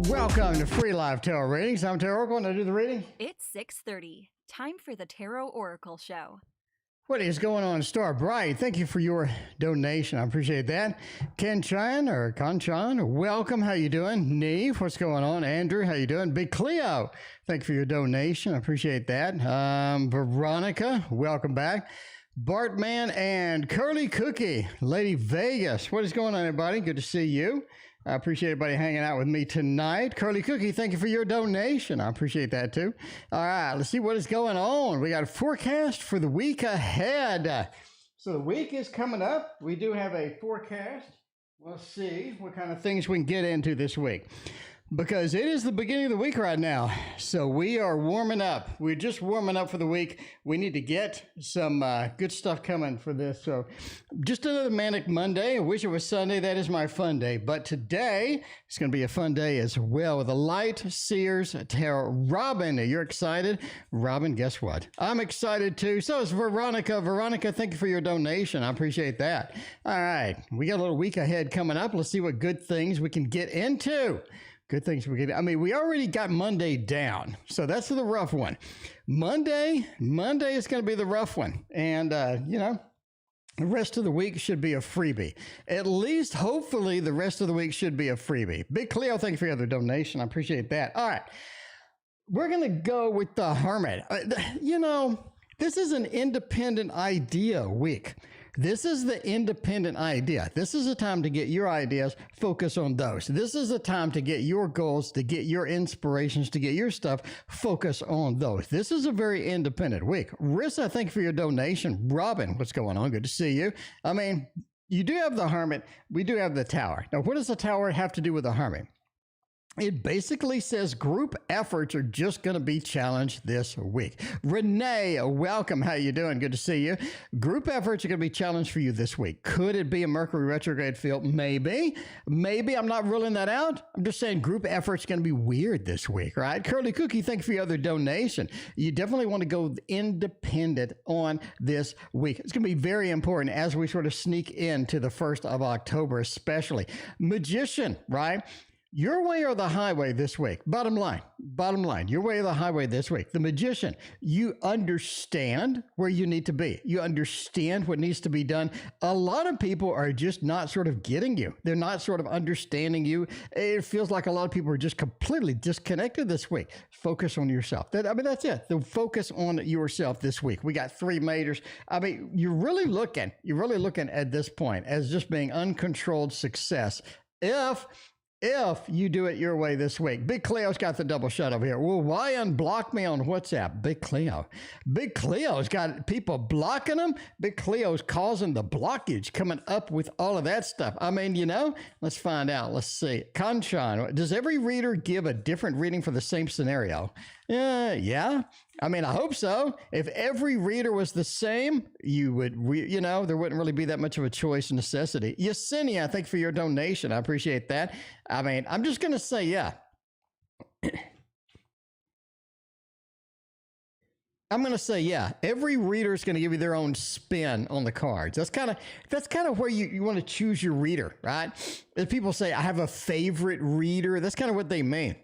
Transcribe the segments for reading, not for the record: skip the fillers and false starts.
Welcome to Free Live Tarot Readings. I'm Tarot Oracle, and I do the reading. It's 6:30. Time for the Tarot Oracle Show. What is going on, Star Bright? Thank you for your donation. I appreciate that. Kanchan or Kanchan, welcome. How you doing? Neve, what's going on? Andrew, how you doing? Big Cleo, thank you for your donation. I appreciate that. Veronica, welcome back. Bartman and Curly Cookie, Lady Vegas. What is going on, everybody? Good to see you. I appreciate everybody hanging out with me tonight. Curly Cookie, thank you for your donation. I appreciate that too. All right, let's see what is going on. We got a forecast for the week ahead. So the week is coming up. We do have a forecast. Let's see what kind of things we can get into this week, because it is the beginning of the week right now. So we are warming up. We're just warming up for the week. We need to get some good stuff coming for this. So just another manic Monday. I wish it was Sunday. That is my fun day. But today it's going to be a fun day as well with a Light Seers Tarot. Robin, you're excited? Robin, guess what? I'm excited too. So is Veronica. Veronica, thank you for your donation. I appreciate that. All right. We got a little week ahead coming up. Let's see what good things we can get into. Good things we get. I mean, we already got Monday down, so that's the rough one. Monday is going to be the rough one. And, the rest of the week should be a freebie. At least, hopefully, the rest of the week should be a freebie. Big Cleo, thank you for your other donation. I appreciate that. All right. We're going to go with the Hermit. This is an independent idea week. This is the independent idea. This is a time to get your ideas, focus on those. This is a time to get your goals, to get your inspirations, to get your stuff, focus on those. This is a very independent week. Rissa, thank you for your donation. Robin, what's going on? Good to see you. I mean, you do have the Hermit. We do have the Tower. Now, what does the Tower have to do with the Hermit? It basically says group efforts are just going to be challenged this week. Renee, welcome. How you doing? Good to see you. Group efforts are going to be challenged for you this week. Could it be a Mercury retrograde field? Maybe. I'm not ruling that out. I'm just saying group efforts are going to be weird this week, right? Curly Cookie, thank you for your other donation. You definitely want to go independent on this week. It's going to be very important as we sort of sneak into the 1st of October, especially. Magician, right? Your way or the highway this week. Bottom line, your way or the highway this week. The Magician, you understand where you need to be. You understand what needs to be done. A lot of people are just not sort of getting you. They're not sort of understanding you. It feels like a lot of people are just completely disconnected this week. Focus on yourself. That's it. The focus on yourself this week. We got 3 majors. You're really looking at this point as just being uncontrolled success. If you do it your way this week. Big Cleo's got the double shot over here. Well, why unblock me on WhatsApp? Big Cleo's got people blocking him. Big Cleo's causing the blockage, coming up with all of that stuff. Let's find out. Let's see. Kanchan, does every reader give a different reading for the same scenario? Yeah. I hope so. If every reader was the same, you would, there wouldn't really be that much of a choice necessity. Yesenia, thank you for your donation. I appreciate that. I'm just going to say, yeah. I'm going to say, yeah, every reader is going to give you their own spin on the cards. That's kind of where you want to choose your reader, right? If people say, I have a favorite reader, that's kind of what they mean.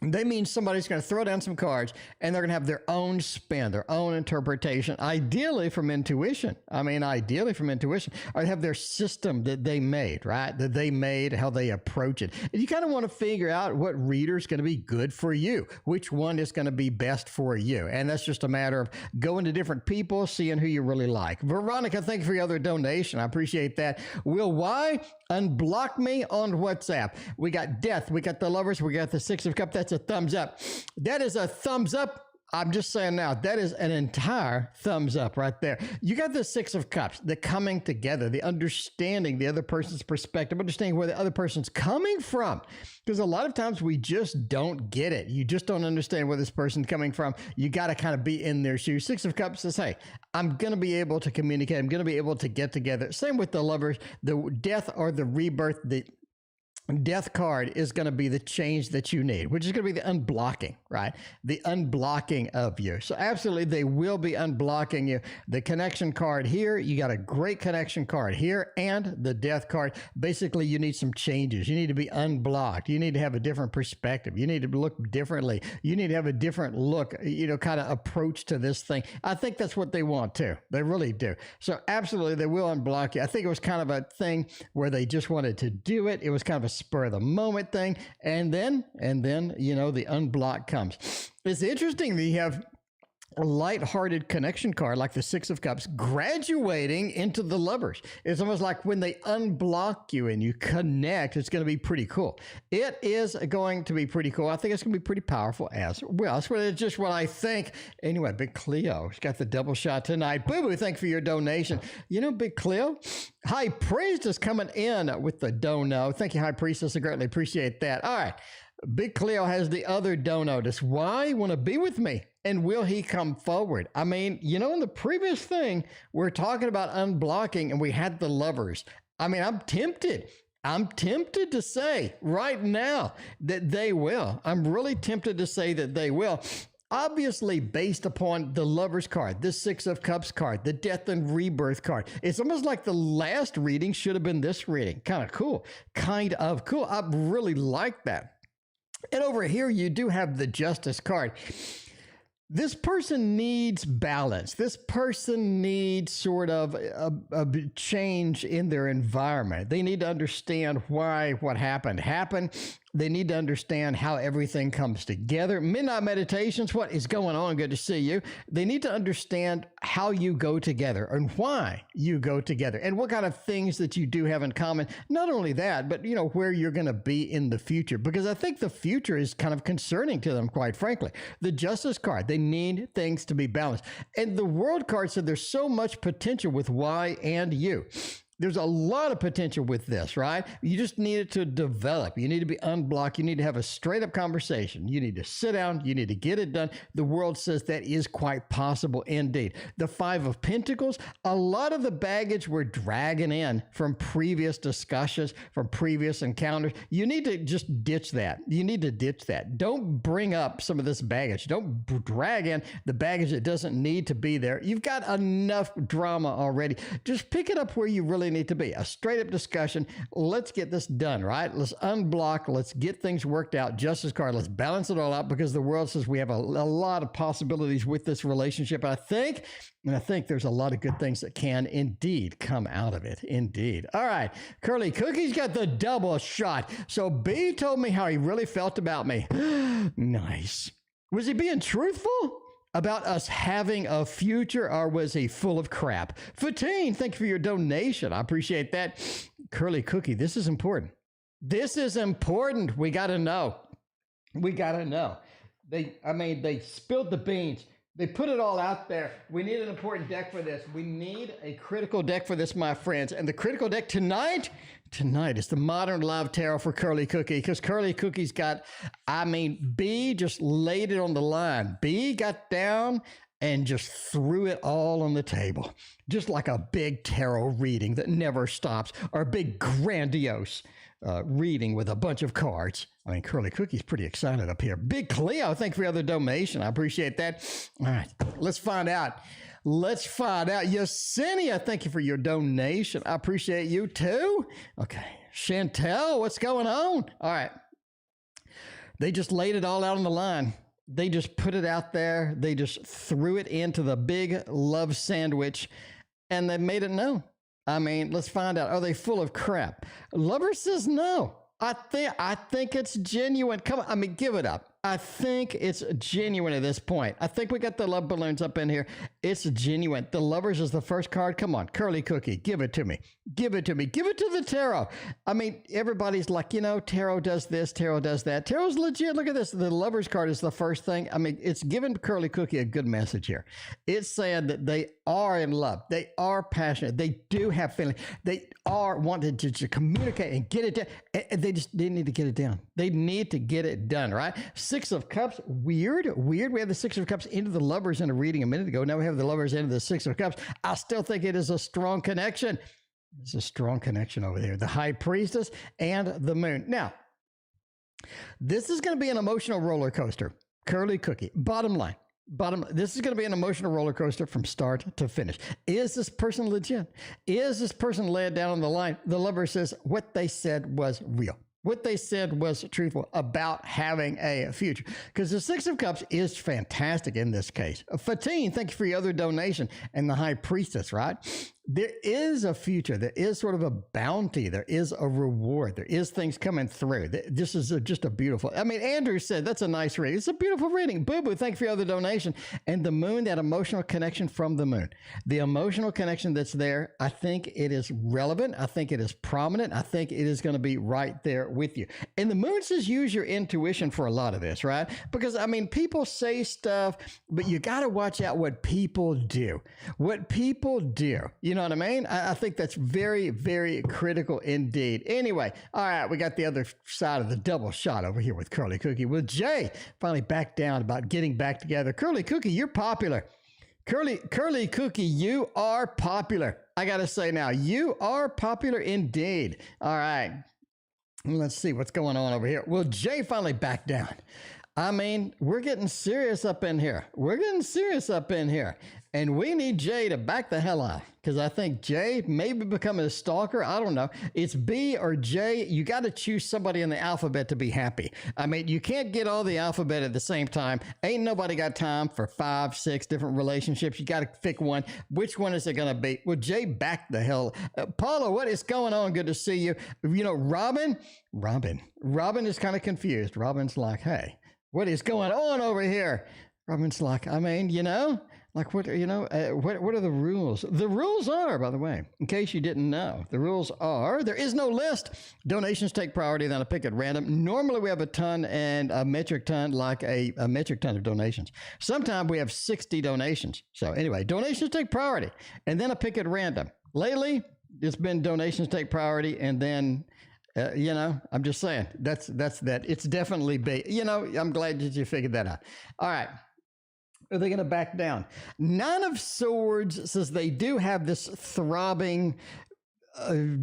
They mean somebody's going to throw down some cards and they're going to have their own spin, their own interpretation, ideally from intuition. Or they have their system that they made, right? That they made, how they approach it. And you kind of want to figure out what reader is going to be good for you, which one is going to be best for you. And that's just a matter of going to different people, seeing who you really like. Veronica, thank you for your other donation. I appreciate that. Will Y unblock me on WhatsApp? We got Death. We got the Lovers. We got the Six of Cups. That's a thumbs up. That is a thumbs up. I'm just saying now, that is an entire thumbs up right there. You got the Six of Cups, the coming together, the understanding the other person's perspective, understanding where the other person's coming from. Because a lot of times we just don't get it. You just don't understand where this person's coming from. You got to kind of be in their shoes. Six of Cups says, hey, I'm going to be able to communicate. I'm going to be able to get together. Same with the Lovers, the death or the rebirth, Death card is going to be the change that you need, which is going to be the unblocking, right? The unblocking of you. So absolutely, they will be unblocking you. The connection card here, you got a great connection card here, and the death card. Basically, you need some changes. You need to be unblocked. You need to have a different perspective. You need to look differently. You need to have a different look, kind of approach to this thing. I think that's what they want too. They really do. So absolutely, they will unblock you. I think it was kind of a thing where they just wanted to do it. It was kind of a spur of the moment thing, and then the unblock comes. It's interesting that you have a light-hearted connection card like the Six of Cups graduating into the Lovers. It's almost like when they unblock you and you connect, it's going to be pretty cool. It is going to be pretty cool. I think it's going to be pretty powerful as well. That's just what I think. Anyway, Big Cleo, she's got the double shot tonight. Boo-boo, thank you for your donation. Big Cleo, High Priestess coming in with the dono. Thank you, High Priestess. I greatly appreciate that. All right. Big Cleo has the other dono. Does why want to be with me? And will he come forward? I mean, in the previous thing, we're talking about unblocking and we had the Lovers. I mean, I'm tempted to say right now that they will. I'm really tempted to say that they will. Obviously, based upon the Lovers card, the Six of Cups card, the Death and Rebirth card. It's almost like the last reading should have been this reading. Kind of cool. I really like that. And over here, you do have the Justice card. This person needs balance. This person needs sort of a change in their environment. They need to understand why what happened. They need to understand how everything comes together. Midnight Meditations, what is going on? Good to see you. They need to understand how you go together and why you go together and what kind of things that you do have in common. Not only that, but where you're going to be in the future, because I think the future is kind of concerning to them, quite frankly. The Justice card, they need things to be balanced. And the World card said there's so much potential with Y and U. There's a lot of potential with this, right? You just need it to develop. You need to be unblocked. You need to have a straight up conversation. You need to sit down. You need to get it done. The world says that is quite possible indeed. The Five of Pentacles, a lot of the baggage we're dragging in from previous discussions, from previous encounters. You need to just ditch that. You need to ditch that. Don't bring up some of this baggage. Don't drag in the baggage that doesn't need to be there. You've got enough drama already. Just pick it up where you really need to be. A straight up discussion. Let's get this done, right? Let's unblock. Let's get things worked out. Justice card. Let's balance it all out, because the world says we have a lot of possibilities with this relationship. I think there's a lot of good things that can indeed come out of it. Indeed. All right. Curly Cookie's got the double shot. So B told me how he really felt about me. Nice. Was he being truthful about us having a future, or was he full of crap? Fatine, thank you for your donation. I appreciate that. Curly Cookie, this is important. This is important. We got to know. We got to know. They spilled the beans. They put it all out there. We need an important deck for this. We need a critical deck for this, my friends. And the critical deck tonight is the Modern Love Tarot for Curly Cookie, because Curly Cookie's got, B just laid it on the line. B got down and just threw it all on the table, just like a big tarot reading that never stops, or a big grandiose reading with a bunch of cards. Curly Cookie's pretty excited up here. Big Cleo, thank you for your other donation. I appreciate that. All right, let's find out. Yesenia, thank you for your donation. I appreciate you too. Okay, Chantel, what's going on? All right. They just laid it all out on the line. They just put it out there. They just threw it into the big love sandwich, and they made it known. Let's find out. Are they full of crap? Lover says no. I think it's genuine. Come on, give it up. I think it's genuine at this point. I think we got the love balloons up in here. It's genuine. The Lovers is the first card. Come on, Curly Cookie, give it to me. Give it to me. Give it to the tarot. Everybody's like, tarot does this, tarot does that. Tarot's legit. Look at this. The Lovers card is the first thing. it's giving Curly Cookie a good message here. It's saying that they are in love. They are passionate. They do have feelings. They are wanting to communicate and get it done. And they need to get it down. They need to get it done, right? Six of Cups, weird. We had the Six of Cups into the Lovers in a reading a minute ago. Now we have the Lovers into the Six of Cups. I still think it is a strong connection. There's a strong connection over there. The High Priestess and the Moon. Now, this is going to be an emotional roller coaster. Curly cookie. Bottom line. This is going to be an emotional roller coaster from start to finish. Is this person legit? Is this person laid down on the line? The lover says what they said was real. What they said was truthful about having a future. Because the Six of Cups is fantastic in this case. Fatine, thank you for your other donation. And the High Priestess, right? There is a future. There is sort of a bounty. There is a reward. There is things coming through. This is just a beautiful, I mean, Andrew said, that's a nice reading. It's a beautiful reading. Boo-boo, thank you for your other donation. And the Moon, that emotional connection from the Moon. The emotional connection that's there, I think it is relevant. I think it is prominent. I think it is going to be right there with you. And the Moon says use your intuition for a lot of this, right? Because, I mean, people say stuff, but you got to watch out what people do. What people do. You know what I mean? I think that's very, very critical indeed. Anyway, all right, we got the other side of the double shot over here with Curly Cookie. With Jay finally back down about getting back together. Curly Cookie, you're popular. Curly Cookie, you are popular. I got to say now, you are popular indeed. All right. Let's see what's going on over here. Well, Jay finally backed down. I mean, we're getting serious up in here. And we need Jay to back the hell off, because I think Jay may be becoming a stalker. I don't know. It's B or J. You got to choose somebody in the alphabet to be happy. I mean, you can't get all the alphabet at the same time. Ain't nobody got time for 5, 6 different relationships. You got to pick one. Which one is it going to be? Well, Jay, back the hell. Paula, what is going on? Good to see you. You know, Robin is kind of confused. Robin's like, hey, what is going on over here? Robin's like, I mean, you know, like what, you know, what are the rules? The rules are, by the way, in case you didn't know, the rules are, there is no list. Donations take priority, then I pick at random. Normally we have a ton and a metric ton, like a metric ton of donations. Sometimes we have 60 donations. So anyway, donations take priority, and then I pick at random. Lately, it's been donations take priority, and then you know, I'm just saying, that's that. It's definitely big. You know, I'm glad that you figured that out. All right. Are they going to back down? Nine of Swords says they do have this throbbing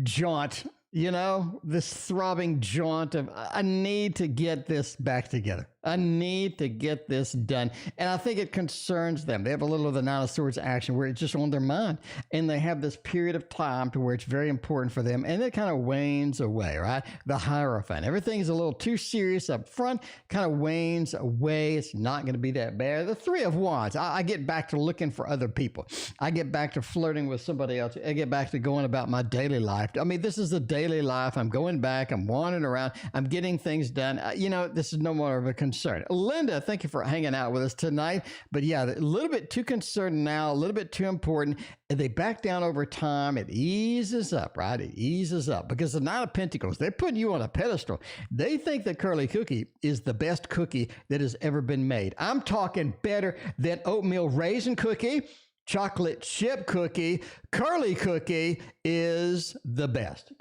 jaunt, you know, this throbbing jaunt of, I need to get this back together. I need to get this done. And I think it concerns them. They have a little of the Nine of Swords action where it's just on their mind. And they have this period of time to where it's very important for them. And it kind of wanes away, right? The Hierophant. Everything's a little too serious up front, kind of wanes away. It's not going to be that bad. The Three of Wands. I get back to looking for other people. I get back to flirting with somebody else. I get back to going about my daily life. I mean, this is the daily life. I'm going back. I'm wandering around. I'm getting things done. You know, this is no more of a concern. Linda, thank you for hanging out with us tonight. But yeah, a little bit too concerned now, a little bit too important. And they back down over time. It eases up, right? It eases up because the Nine of Pentacles, they're putting you on a pedestal. They think that Curly Cookie is the best cookie that has ever been made. I'm talking better than oatmeal raisin cookie, chocolate chip cookie. Curly Cookie is the best.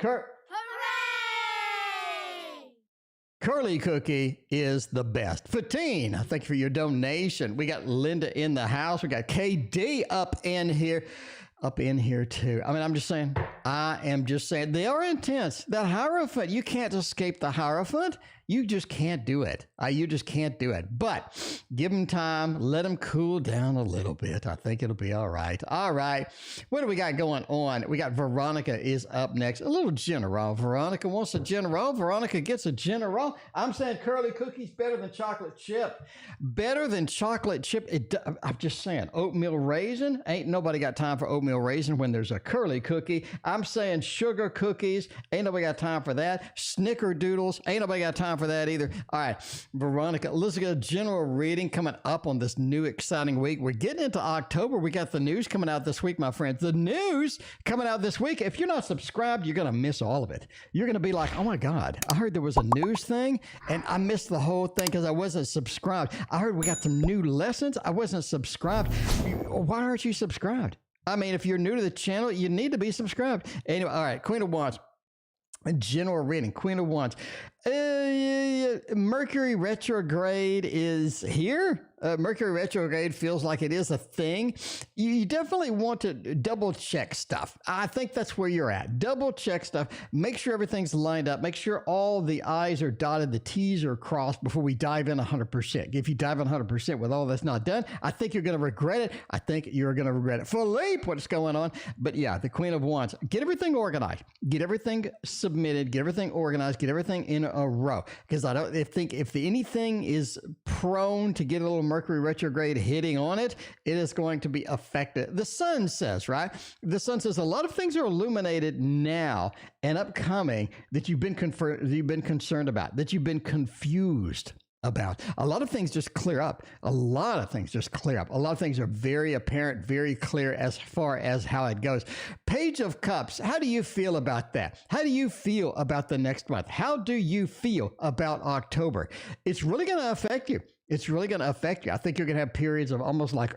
Curly Cookie is the best. Fatine, thank you for your donation. We got Linda in the house. We got KD up in here too. I mean, I am just saying they are intense. That Hierophant, you can't escape the Hierophant. You just can't do it. You just can't do it. But give them time. Let them cool down a little bit. I think it'll be all right. All right. What do we got going on? We got Veronica is up next. A little general. Veronica wants a general. Veronica gets a general. I'm saying Curly Cookie's better than chocolate chip. Better than chocolate chip. I'm just saying oatmeal raisin. Ain't nobody got time for oatmeal raisin when there's a Curly Cookie. I'm saying sugar cookies. Ain't nobody got time for that. Snickerdoodles. Ain't nobody got time for that either. All right, Veronica, let's get a general reading coming up on this new exciting week. We're getting into October. We got the news coming out this week, my friends. The news coming out this week. If you're not subscribed, you're going to miss all of it. You're going to be like, oh my God, I heard there was a news thing and I missed the whole thing because I wasn't subscribed. I heard we got some new lessons. I wasn't subscribed. Why aren't you subscribed? I mean, if you're new to the channel, you need to be subscribed. Anyway, all right, Queen of Wands. A general reading, Queen of Wands. Mercury retrograde is here. Mercury retrograde feels like it is a thing. You definitely want to double check stuff. I think that's where you're at. Double check stuff. Make sure everything's lined up. Make sure all the I's are dotted, the T's are crossed before we dive in 100%. If you dive in 100% with all that's not done, I think you're going to regret it. I think you're going to regret it. Philippe, what's going on? But yeah, the Queen of Wands. Get everything organized. Get everything submitted. Get everything organized. Get everything in a row. Because I don't think if anything is prone to get a little Mercury retrograde hitting on it, it is going to be affected. The sun says, right? The sun says a lot of things are illuminated now and upcoming that you've been concerned about, that you've been confused about. A lot of things just clear up. A lot of things just clear up. A lot of things are very apparent, very clear as far as how it goes. Page of Cups. How do you feel about that? How do you feel about the next month? How do you feel about October? It's really going to affect you. It's really going to affect you. I think you're going to have periods of almost like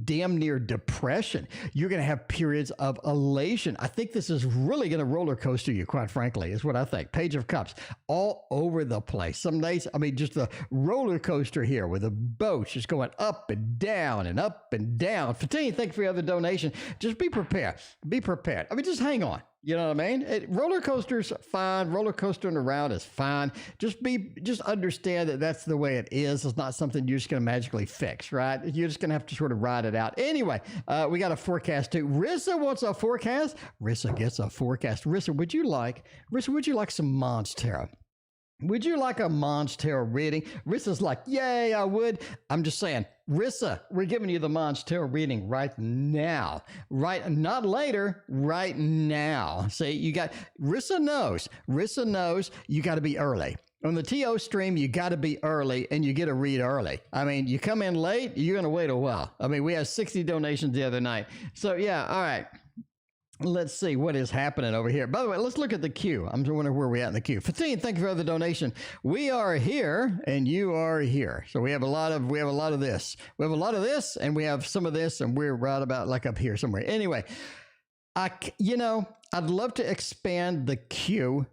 damn near depression. You're going to have periods of elation. I think this is really going to roller coaster you, quite frankly, is what I think. Page of Cups all over the place. Some days, I mean, just a roller coaster here with the boats just going up and down and up and down. Fatine, thank you for your other donation. Just be prepared. Be prepared. I mean, just hang on. You know what I mean? Roller coasters, fine. Roller coastering around is fine. Just understand that that's the way it is. It's not something you're just going to magically fix, right? You're just going to have to sort of ride it out. Anyway, we got a forecast too. Rissa wants a forecast. Rissa gets a forecast. Rissa, would you like some Mons Tarot? Would you like a Mons Tarot reading? Rissa's like, yay, I would. I'm just saying, Rissa, we're giving you the Mons Tarot reading right now. Right, not later, right now. See, you got, Rissa knows you got to be early. On the TO stream, you got to be early and you get to read early. I mean, you come in late, you're going to wait a while. I mean, we had 60 donations the other night. So yeah, all right. Let's see what is happening over here. By the way, let's look at the queue. I'm wondering where we're at in the queue. Fatine, thank you for the donation. We are here and you are here. So we have a lot of this. We have a lot of this and we have some of this and we're right about like up here somewhere. Anyway, I'd love to expand the queue.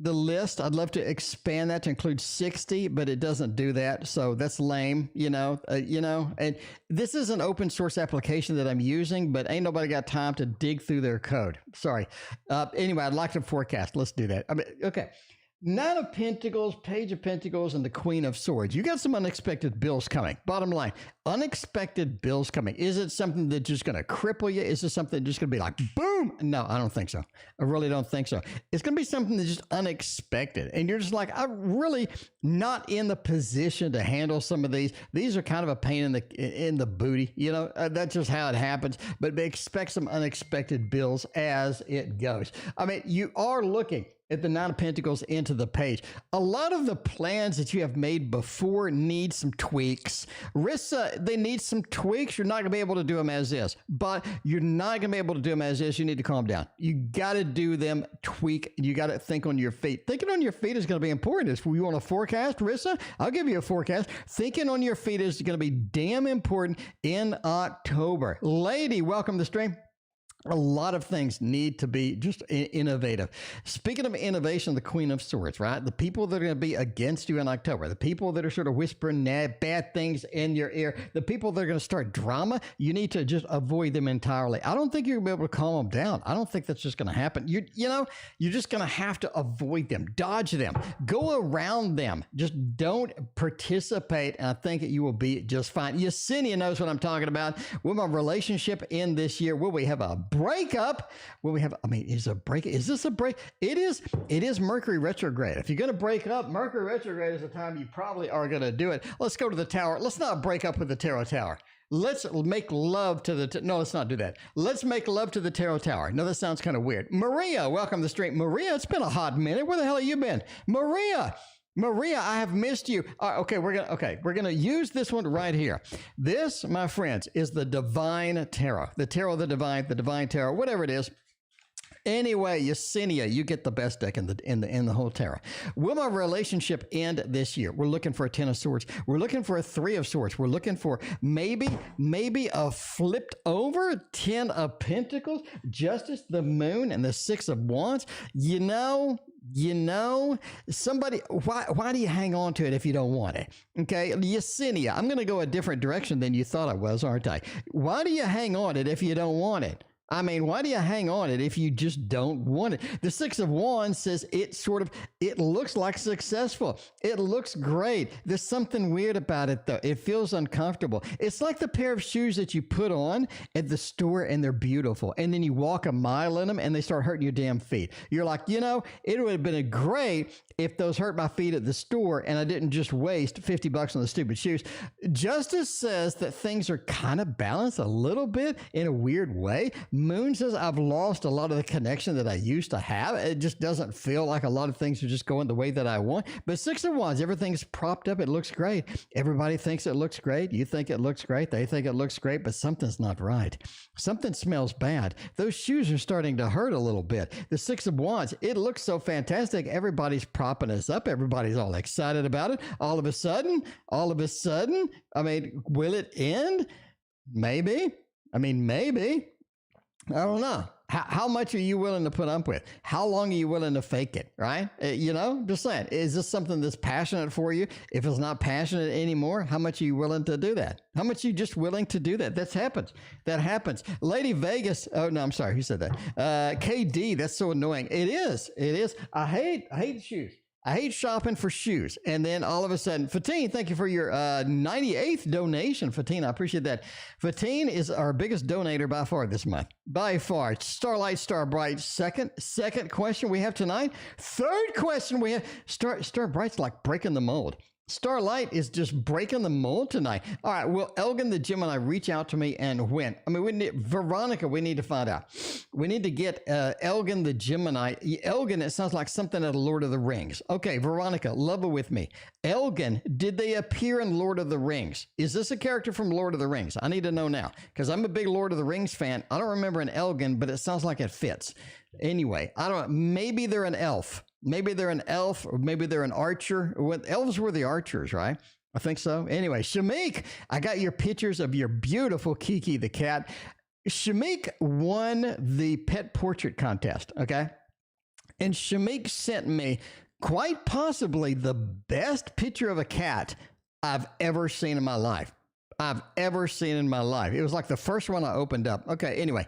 The list, I'd love to expand that to include 60, but it doesn't do that. So that's lame, and this is an open source application that I'm using, but ain't nobody got time to dig through their code. Sorry. Anyway, I'd like to forecast. Let's do that. Okay. Nine of Pentacles, Page of Pentacles, and the Queen of Swords. You got some unexpected bills coming. Bottom line, unexpected bills coming. Is it something that's just going to cripple you? Is it something just going to be like, boom? No, I don't think so. I really don't think so. It's going to be something that's just unexpected. And you're just like, I'm really not in the position to handle some of these. These are kind of a pain in the booty. That's just how it happens. But expect some unexpected bills as it goes. I mean, you are looking at the Nine of Pentacles into the Page. A lot of the plans that you have made before need some tweaks. Rissa, they need some tweaks. You're not going to be able to do them as is, but you're not going to be able to do them as is. You need to calm down. You got to do them tweak. You got to think on your feet. Thinking on your feet is going to be important. If you want a forecast, Rissa, I'll give you a forecast. Thinking on your feet is going to be damn important in October. Lady, welcome to the stream. A lot of things need to be just innovative. Speaking of innovation, the Queen of Swords, right? The people that are going to be against you in October, the people that are sort of whispering bad things in your ear, the people that are going to start drama, you need to just avoid them entirely. I don't think you're going to be able to calm them down. I don't think that's just going to happen. You're just going to have to avoid them, dodge them, go around them. Just don't participate, and I think you will be just fine. Yesenia knows what I'm talking about. Will my relationship end this year? Will we have a breakup? Will we have, is this a break? It is Mercury retrograde. If you're going to break up, Mercury retrograde is the time you probably are going to do it. Let's go to the tower. Let's not break up with the tarot tower. Let's make love to no, let's not do that. Let's make love to the tarot tower. No, that sounds kind of weird. Maria, welcome to the stream. Maria, it's been a hot minute. Where the hell have you been? Maria, I have missed you. Okay, we're gonna use this one right here. This, my friends, is the Divine Tarot. The Tarot of the Divine Tarot, whatever it is. Anyway, Yesenia, you get the best deck in the whole tarot. Will my relationship end this year? We're looking for a 10 of Swords. We're looking for a 3 of Swords. We're looking for maybe a flipped over 10 of Pentacles, Justice, the Moon, and the 6 of Wands. you know, somebody, why do you hang on to it if you don't want it? Okay, Yesenia, I'm going to go a different direction than you thought I was, aren't I? Why do you hang on it if you don't want it? I mean, why do you hang on it if you just don't want it? The Six of Wands says it looks like successful. It looks great. There's something weird about it, though. It feels uncomfortable. It's like the pair of shoes that you put on at the store and they're beautiful. And then you walk a mile in them and they start hurting your damn feet. You're like, you know, it would have been great if those hurt my feet at the store and I didn't just waste $50 on the stupid shoes. Justice says that things are kind of balanced a little bit in a weird way. Moon says I've lost a lot of the connection that I used to have. It just doesn't feel like a lot of things are just going the way that I want. But Six of Wands, everything's propped up. It looks great. Everybody thinks it looks great. You think it looks great. They think it looks great, but something's not right. Something smells bad. Those shoes are starting to hurt a little bit. The Six of Wands, it looks so fantastic. Everybody's propping us up. Everybody's all excited about it. All of a sudden, I mean, will it end? Maybe. I mean, maybe. I don't know. How much are you willing to put up with? How long are you willing to fake it, right? You know, just saying, is this something that's passionate for you? If it's not passionate anymore, how much are you willing to do that? How much are you just willing to do that? That happens. Lady Vegas, oh, no, I'm sorry. Who said that? KD, that's so annoying. It is. I hate shoes. I hate shopping for shoes. And then all of a sudden, Fatine, thank you for your 98th donation. Fatine, I appreciate that. Fatine is our biggest donator by far this month. By far. Starlight, Starbright, second question we have tonight. Third question we have. Starbright's like breaking the mold. Starlight is just breaking the mold tonight. All right, will Elgin the Gemini reach out to me and when? I mean, Veronica, we need to find out. We need to get Elgin the Gemini. Elgin, it sounds like something out of Lord of the Rings. Okay, Veronica, level with me. Elgin, did they appear in Lord of the Rings? Is this a character from Lord of the Rings? I need to know now because I'm a big Lord of the Rings fan. I don't remember an Elgin, but it sounds like it fits. Anyway, I don't know. Maybe they're an elf. Maybe they're an elf, or maybe they're an archer. Elves were the archers, right? I think so. Anyway, Shamik, I got your pictures of your beautiful Kiki the cat. Shamik won the pet portrait contest, okay? And Shamik sent me quite possibly the best picture of a cat I've ever seen in my life. It was like the first one I opened up. Okay, anyway.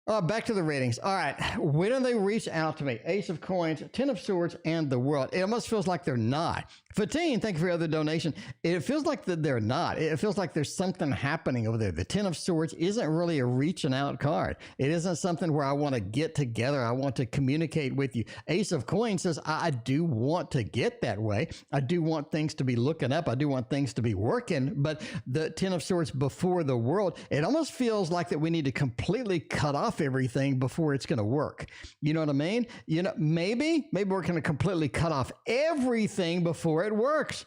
Back to the readings. All right. When do they reach out to me? Ace of Coins, Ten of Swords, and the World. It almost feels like they're not. Fatine, thank you for your other donation. It feels like that they're not. It feels like there's something happening over there. The Ten of Swords isn't really a reaching out card. It isn't something where I want to get together. I want to communicate with you. Ace of Coins says, I do want to get that way. I do want things to be looking up. I do want things to be working. But the Ten of Swords before the World, it almost feels like that we need to completely cut off everything before it's going to work. You know what I mean? You know, maybe we're going to completely cut off everything before it works.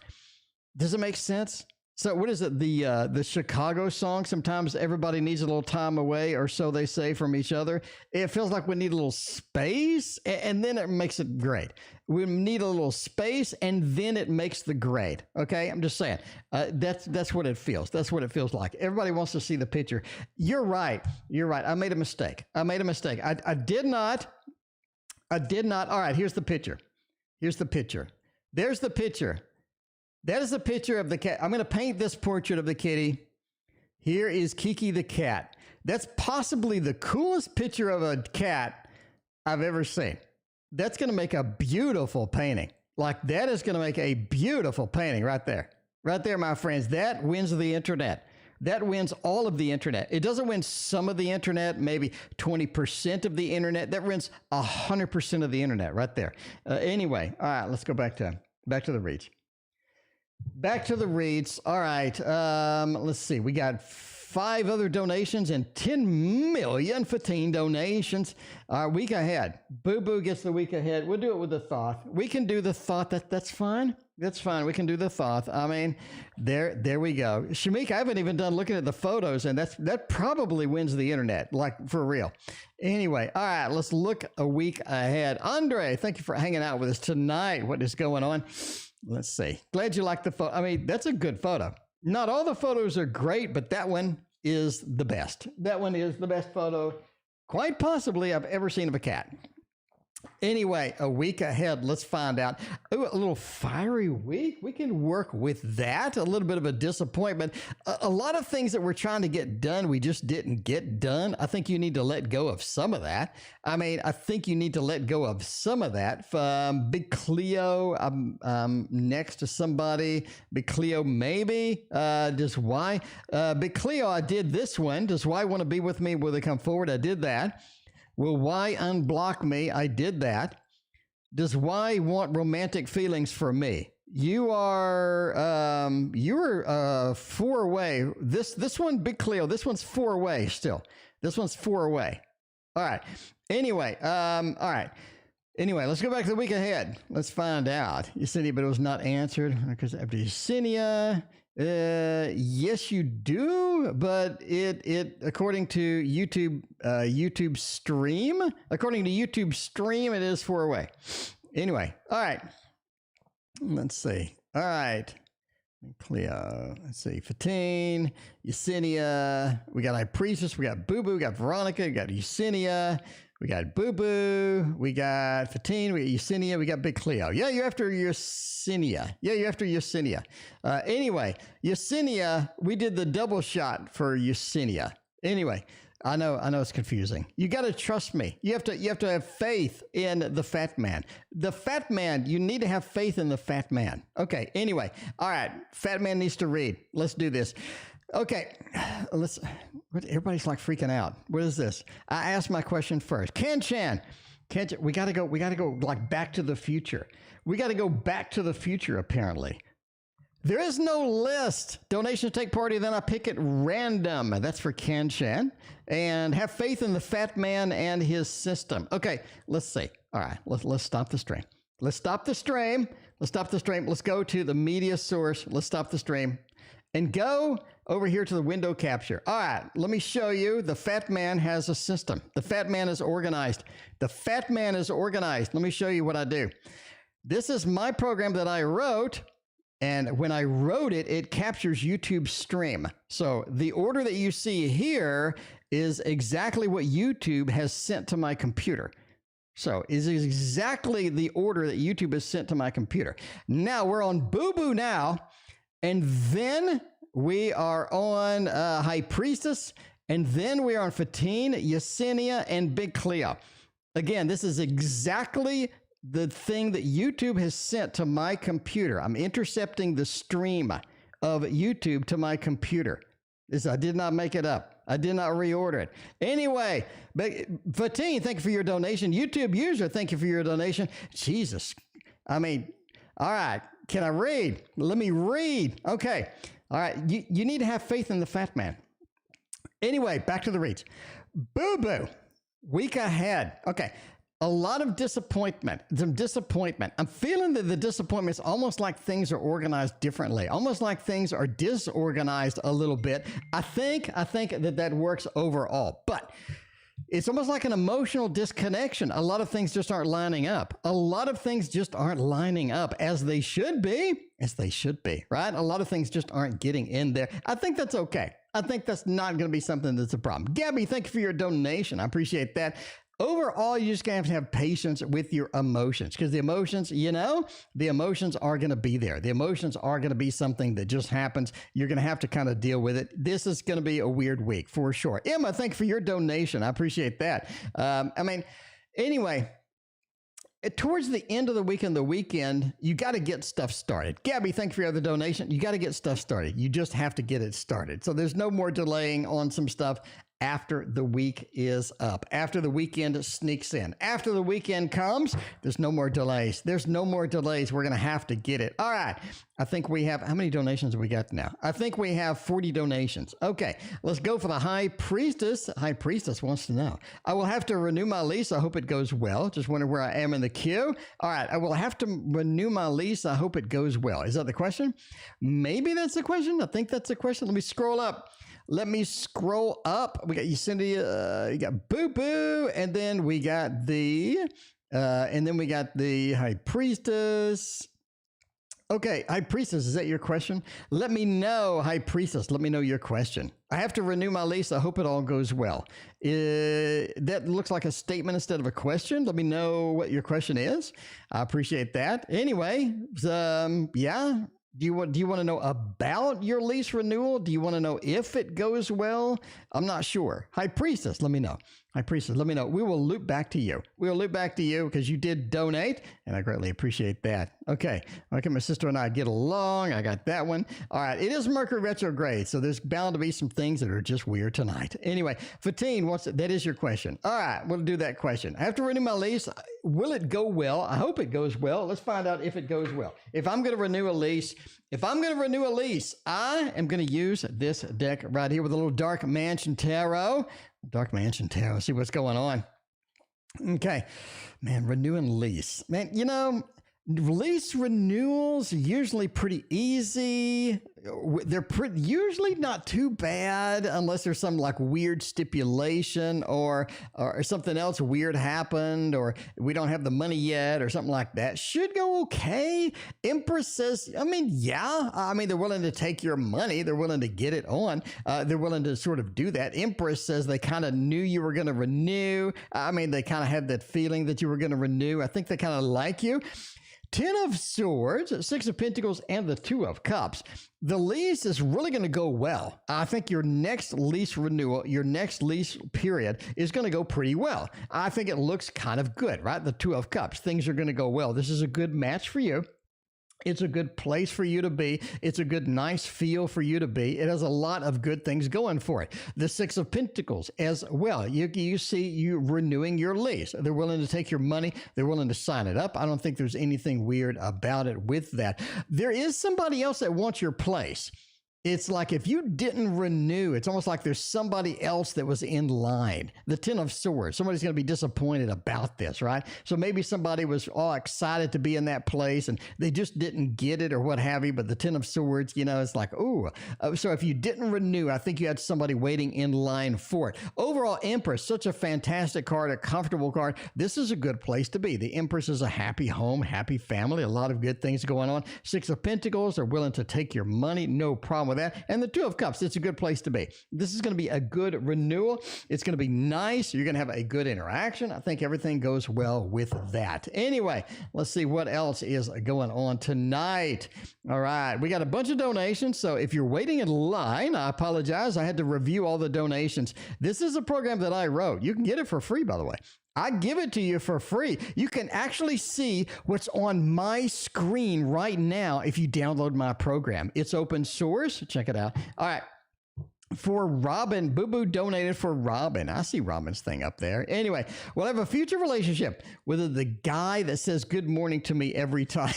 Does it make sense? So what is it? The Chicago song, sometimes everybody needs a little time away, or so they say, from each other. It feels like we need a little space, and then it makes it great. We need a little space, and then it makes the grade. Okay, I'm just saying. That's what it feels. That's what it feels like. Everybody wants to see the picture. You're right. I made a mistake. I did not. All right, here's the picture. There's the picture. That is the picture of the cat. I'm going to paint this portrait of the kitty. Here is Kiki the cat. That's possibly the coolest picture of a cat I've ever seen. That's going to make a beautiful painting. Like, that is going to make a beautiful painting right there. Right there, my friends. That wins the internet. That wins all of the internet. It doesn't win some of the internet, maybe 20% of the internet. That wins 100% of the internet right there. Anyway, all right, let's go back to the reads. All right. Let's see. We got 5 other donations and 10 million 15 donations. Week ahead. Boo Boo gets the week ahead. We'll do it with the Thoth. We can do the Thoth. That's fine. That's fine. We can do the Thoth. I mean, there we go. Shamik, I haven't even done looking at the photos, and that probably wins the internet, like, for real. Anyway, all right, let's look a week ahead. Andre, thank you for hanging out with us tonight. What is going on? Let's see. Glad you like the photo. I mean, that's a good photo. Not all the photos are great, but that one is the best. That one is the best photo, quite possibly, I've ever seen of a cat. Anyway, a week ahead, let's find out. Ooh, a little fiery week. We can work with that. A little bit of a disappointment. A lot of things that we're trying to get done, we just didn't get done. I think you need to let go of some of that. I mean, I think you need to let go of some of that. Big Cleo, next to somebody. Big Cleo, maybe. Does Y? Big Cleo, I did this one. Does Y want to be with me? Will they come forward? I did that. Will Y unblock me? I did that. Does Y want romantic feelings for me? You're 4 away. This one, Big Cleo, this one's 4 away still. This one's 4 away. All right. Anyway, all right. Anyway, let's go back to the week ahead. Let's find out. Yesenia, but it was not answered because after Yesenia. Yes, you do, but it according to YouTube stream, it is 4 away. Anyway, all right. Let's see. All right. Cleo. Let's see. Fatine, Yesenia. We got High Priestess. We got Boo Boo. We got Veronica. We got Yesenia. We got Boo Boo. We got Fatine. We got Yesenia. We got Big Cleo. Yeah, you're after Yesenia. Anyway, Yesenia, we did the double shot for Yesenia. Anyway, I know it's confusing. You got to trust me. You have to have faith in the fat man. The fat man, you need to have faith in the fat man. Okay, anyway. All right, fat man needs to read. Let's do this. Okay, everybody's like freaking out. What is this? I asked my question first. Ken-chan, we gotta go like back to the future. We gotta go back to the future, apparently. There is no list. Donation to take party, then I pick it random. That's for Ken-chan. And have faith in the fat man and his system. Okay, let's see. All right, let's stop the stream. Let's go to the media source. Let's stop the stream. And go over here to the window capture. All right, let me show you. The fat man has a system. The fat man is organized. Let me show you what I do. This is my program that I wrote. And when I wrote it, it captures YouTube stream. So the order that you see here is exactly what YouTube has sent to my computer. So is exactly the order that YouTube has sent to my computer. Now we're on Boo Boo now. And then we are on High Priestess, and then we are on Fatine, Yesenia, and Big Cleo. Again, this is exactly the thing that YouTube has sent to my computer. I'm intercepting the stream of YouTube to my computer. I did not make it up. I did not reorder it. Anyway, Fatine, thank you for your donation. YouTube user, thank you for your donation. Jesus. I mean, all right. Can I read? Let me read. Okay. All right. You need to have faith in the fat man. Anyway, back to the reads. Boo Boo. Week ahead. Okay. A lot of disappointment. I'm feeling that the disappointment is almost like things are organized differently. Almost like things are disorganized a little bit. I think that works overall. But it's almost like an emotional disconnection. A lot of things just aren't lining up. As they should be, right? A lot of things just aren't getting in there. I think that's okay. I think that's not going to be something that's a problem. Gabby, thank you for your donation. I appreciate that. Overall, you just gonna have to have patience with your emotions, because the emotions are going to be there. The emotions are going to be something that just happens. You're going to have to kind of deal with it. This is going to be a weird week for sure. Emma, thank you for your donation. I appreciate that. Anyway, towards the end of the week and the weekend, you got to get stuff started. Gabby, thank you for your other donation. You got to get stuff started. You just have to get it started. So there's no more delaying on some stuff. After the week is up, after the weekend sneaks in, after the weekend comes, there's no more delays. We're going to have to get it. All right. I think we have, how many donations have we got now? I think we have 40 donations. Okay. Let's go for the High Priestess. High Priestess wants to know. I will have to renew my lease. I hope it goes well. Just wonder where I am in the queue. All right. I will have to renew my lease. I hope it goes well. Is that the question? Maybe that's the question. I think that's the question. Let me scroll up. We got Yesenia, you got Boo Boo, and then we got the High Priestess. Okay, High Priestess, is that your question? Let me know, High Priestess. Let me know your question. I have to renew my lease. I hope it all goes well. That looks like a statement instead of a question. Let me know what your question is. I appreciate that. Anyway, yeah. Do you want to know about your lease renewal? Do you want to know if it goes well? I'm not sure. High Priestess, let me know. High Priestess, let me know. We will loop back to you. We'll loop back to you because you did donate, and I greatly appreciate that. Okay, my sister and I get along. I got that one. All right, it is Mercury retrograde, so there's bound to be some things that are just weird tonight. Anyway, Fatine, that is your question. All right, we'll do that question. I have to renew my lease. Will it go well? I hope it goes well. Let's find out if it goes well. If I'm going to renew a lease, I am going to use this deck right here with a little Dark Mansion Tarot. Dark Mansion Tarot. See what's going on. Okay. Man, renewing lease. Man, lease renewals are usually pretty easy. They're usually not too bad unless there's some like weird stipulation or something else weird happened or we don't have the money yet or something like that. Should go okay. Empress says, they're willing to take your money. They're willing to get it on. They're willing to sort of do that. Empress says they kind of knew you were going to renew. They kind of had that feeling that you were going to renew. I think they kind of like you. 10 of Swords, 6 of Pentacles, and the 2 of Cups. The lease is really going to go well. I think your next lease renewal, your next lease period is going to go pretty well. I think it looks kind of good, right? The 2 of Cups. Things are going to go well. This is a good match for you. It's a good place for you to be. It's a good, nice feel for you to be. It has a lot of good things going for it. The 6 of Pentacles as well. You see you renewing your lease. They're willing to take your money. They're willing to sign it up. I don't think there's anything weird about it with that. There is somebody else that wants your place. It's like if you didn't renew, it's almost like there's somebody else that was in line. The 10 of Swords. Somebody's going to be disappointed about this, right? So maybe somebody was all excited to be in that place and they just didn't get it or what have you. But the 10 of Swords, it's like, ooh. So if you didn't renew, I think you had somebody waiting in line for it. Overall, Empress, such a fantastic card, a comfortable card. This is a good place to be. The Empress is a happy home, happy family, a lot of good things going on. 6 of Pentacles are willing to take your money. No problem with that. And the 2 of Cups, it's a good place to be. This is going to be a good renewal. It's going to be nice. You're going to have a good interaction. I think everything goes well with that. Anyway, let's see what else is going on tonight. All right. We got a bunch of donations. So if you're waiting in line, I apologize. I had to review all the donations. This is a program that I wrote. You can get it for free, by the way. I give it to you for free. You can actually see what's on my screen right now if you download my program. It's open source. Check it out. All right. For Robin, Boo Boo donated for Robin. I see Robin's thing up there. Anyway, we'll have a future relationship with the guy that says good morning to me every time.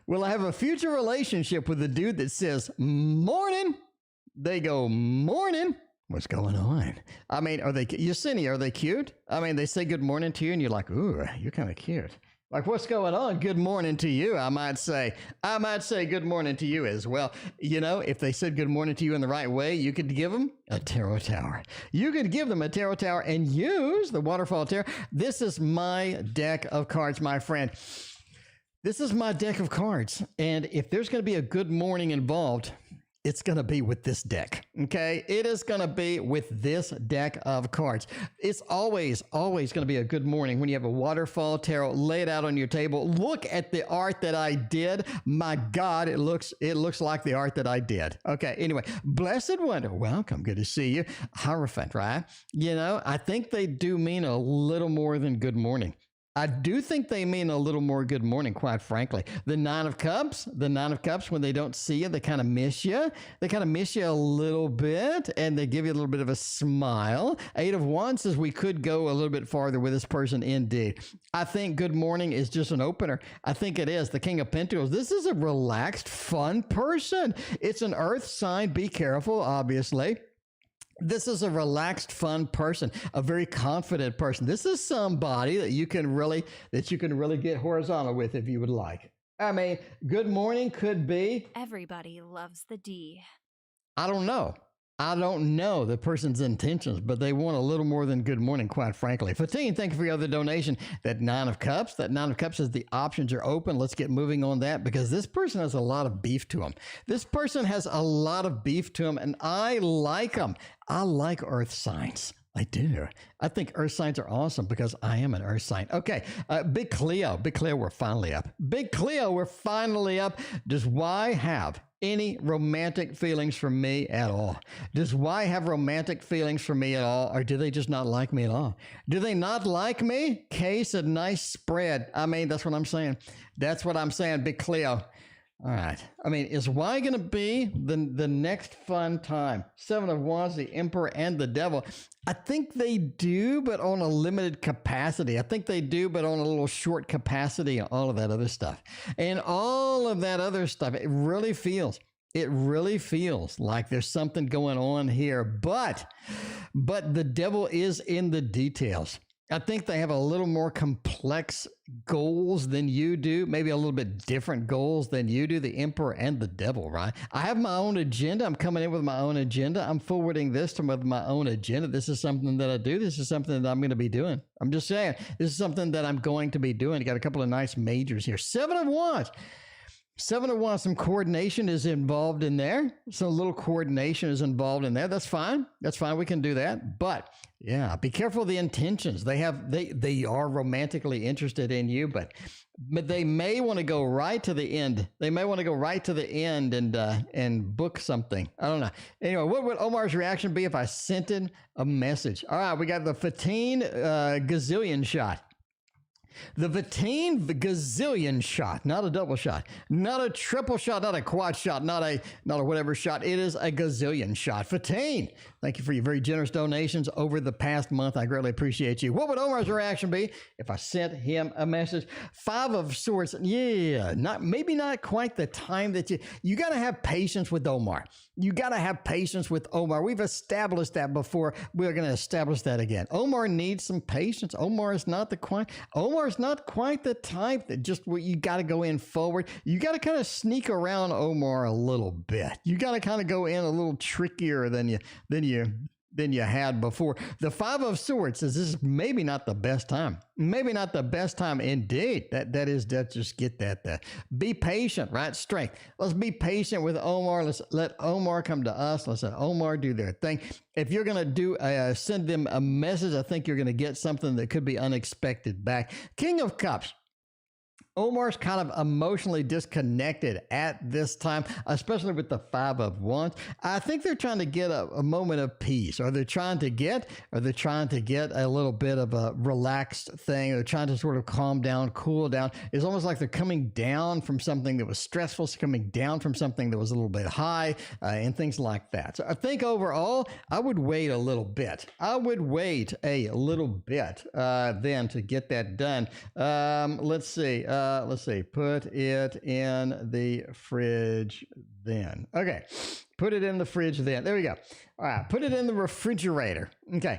Will I have a future relationship with the dude that says morning? They go morning. What's going on? Are they, Yesenia, are they cute? They say good morning to you and you're like, ooh, you're kind of cute. Like, what's going on? Good morning to you. I might say good morning to you as well. If they said good morning to you in the right way, you could give them a tarot tower. You could give them a tarot tower and use the waterfall tarot. This is my deck of cards, my friend. This is my deck of cards. And if there's going to be a good morning involved, it's going to be with this deck, okay? It is going to be with this deck of cards. It's always going to be a good morning when you have a waterfall tarot, lay it out on your table. Look at the art that I did. My God, it looks like the art that I did. Okay, anyway, Blessed One, welcome. Good to see you. Hierophant, right? I think they do mean a little more than good morning. I do think they mean a little more good morning, quite frankly. The 9 of Cups, when they don't see you, they kind of miss you. They kind of miss you a little bit, and they give you a little bit of a smile. 8 of Wands says we could go a little bit farther with this person indeed. I think good morning is just an opener. I think it is. The King of Pentacles, this is a relaxed, fun person. It's an earth sign. Be careful, obviously. This is a relaxed, fun person, a very confident person. This is somebody that you can really get horizontal with if you would like. Good morning could be. Everybody loves the D. I don't know. I don't know the person's intentions, but they want a little more than good morning, quite frankly. Fatine, thank you for your other donation. That Nine of Cups says the options are open. Let's get moving on that because this person has a lot of beef to them. This person has a lot of beef to them, and I like them. I like earth signs. I do. I think earth signs are awesome because I am an earth sign. Okay, Big Cleo, we're finally up. Big Cleo, we're finally up. Does Y have any romantic feelings for me at all? Does Y have romantic feelings for me at all, or do they just not like me at all? Do they not like me? Case a nice spread. I mean, that's what I'm saying. That's what I'm saying, Big Cleo. All right. I mean, is Y going to be the next fun time? Seven of Wands, the Emperor, and the Devil. I think they do, but on a limited capacity. I think they do, but on a little short capacity and all of that other stuff. And all of that other stuff, it really feels like there's something going on here. But the devil is in the details. I think they have a little more complex goals than you do, maybe a little bit different goals than you do, the Emperor and the Devil, right? I have my own agenda. I'm coming in with my own agenda. I'm forwarding this to with my own agenda. This is something that I do. This is something that I'm going to be doing. I'm just saying, this is something that I'm going to be doing. You got a couple of nice majors here. Seven of Wands. Seven of Wands, some coordination is involved in there. So a little coordination is involved in there. That's fine. That's fine. We can do that. But yeah, be careful of the intentions. They are romantically interested in you, but they may want to go right to the end. They may want to go right to the end and book something. I don't know. Anyway, what would Omar's reaction be if I sent in a message? All right, we got the Fatine gazillion shot. The Fatine gazillion shot, not a double shot, not a triple shot, not a quad shot, not a whatever shot. It is a gazillion shot. Fatine, thank you for your very generous donations over the past month. I greatly appreciate you. What would Omar's reaction be if I sent him a message? Five of Swords. Yeah, maybe not quite the time that you got to have patience with Omar. You got to have patience with Omar. We've established that before. We're going to establish that again. Omar needs some patience. Omar's not quite the type that just you got to go in forward. You got to kind of sneak around Omar a little bit. You got to kind of go in a little trickier than you had before. The Five of Swords says this is maybe not the best time. Maybe not the best time indeed. That just get that. Be patient, right? Strength. Let's be patient with Omar. Let's let Omar come to us. Let's let Omar do their thing. If you're going to send them a message, I think you're going to get something that could be unexpected back. King of Cups. Omar's kind of emotionally disconnected at this time, especially with the Five of Wands. I think they're trying to get a moment of peace, or they're trying to get a little bit of a relaxed thing. They're trying to sort of calm down, cool down. It's almost like they're coming down from something that was stressful, coming down from something that was a little bit high, and things like that. So I think overall, I would wait a little bit. Then to get that done. Let's see. Put it in the fridge then. Okay. Put it in the fridge then. There we go. All right. Put it in the refrigerator. Okay.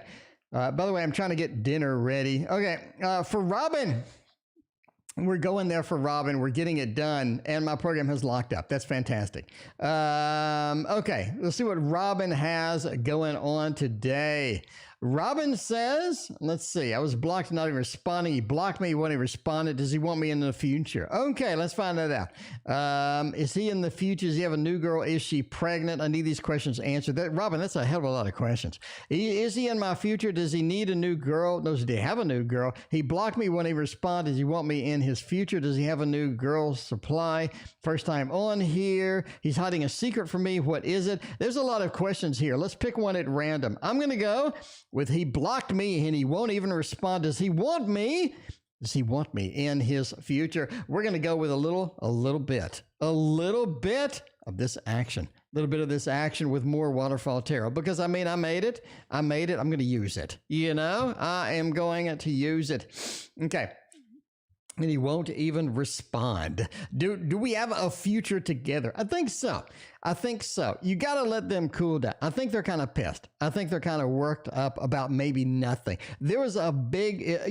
By the way, I'm trying to get dinner ready. Okay. For Robin, we're going there for Robin. We're getting it done, and my program has locked up. That's fantastic. Okay. Let's see what Robin has going on today. Robin says, let's see, I was blocked, not even responding. He blocked me when he responded. Does he want me in the future? Okay, let's find that out. Is he in the future? Does he have a new girl? Is she pregnant? I need these questions answered. Robin, that's a hell of a lot of questions. Is he in my future? Does he need a new girl? Does he have a new girl? He blocked me when he responded. Does he want me in his future? Does he have a new girl supply? First time on here. He's hiding a secret from me. What is it? There's a lot of questions here. Let's pick one at random. I'm going to go with he blocked me and he won't even respond. Does he want me? Does he want me in his future? We're going to go with a little bit of this action. A little bit of this action with more Waterfall Tarot, because I made it. I'm going to use it. I am going to use it. Okay. And he won't even respond. Do we have a future together? I think so. You got to let them cool down. I think they're kind of pissed. I think they're kind of worked up about maybe nothing. There was a big,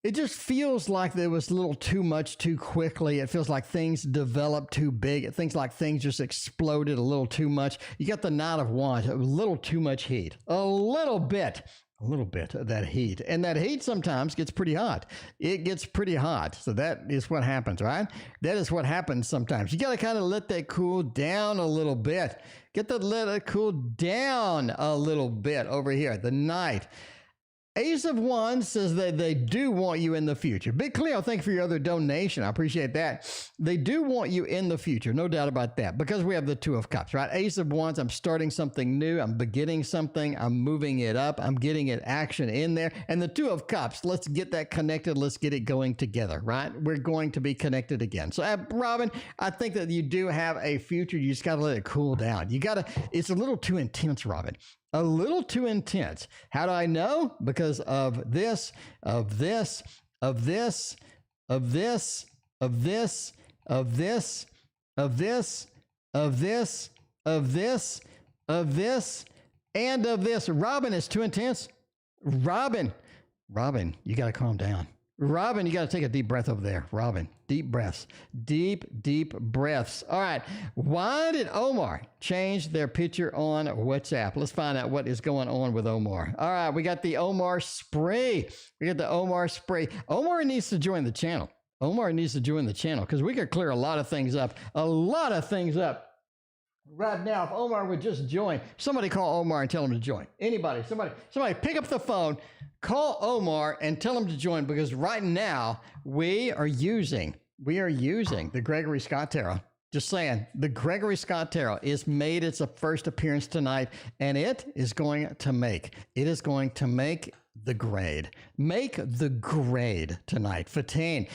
It just feels like there was a little too much too quickly. It feels like things developed too big. It feels like things just exploded a little too much. You got the Knight of Wands, a little too much heat, a little bit of that heat. And that heat sometimes gets pretty hot. It gets pretty hot. So that is what happens, right? That is what happens sometimes. You got to kind of let that cool down a little bit. Let it cool down a little bit over here. The Knight. Ace of Wands says that they do want you in the future. Big Cleo, thank you for your other donation. I appreciate that. They do want you in the future. No doubt about that. Because we have the Two of Cups, right? Ace of Wands, I'm starting something new. I'm beginning something. I'm moving it up. I'm getting it action in there. And the Two of Cups, let's get that connected. Let's get it going together, right? We're going to be connected again. So, Robin, I think that you do have a future. You just got to let it cool down. It's a little too intense, Robin. A little too intense. How do I know? Because of this, of this, of this, of this, of this, of this, of this, of this, of this, of this, and of this. Robin is too intense. Robin, you got to calm down. Robin, you got to take a deep breath over there. Robin, deep breaths. Deep breaths. All right. Why did Omar change their picture on WhatsApp? Let's find out what is going on with Omar. All right. We got the Omar spray. Omar needs to join the channel. Because we could clear a lot of things up. Right now, if Omar would just join, somebody call Omar and tell him to join. Anybody, somebody pick up the phone, call Omar and tell him to join, because right now we are using the Gregory Scott Tarot. Just saying, the Gregory Scott Tarot is made its first appearance tonight, and it is going to make the grade. Make the grade tonight. 15.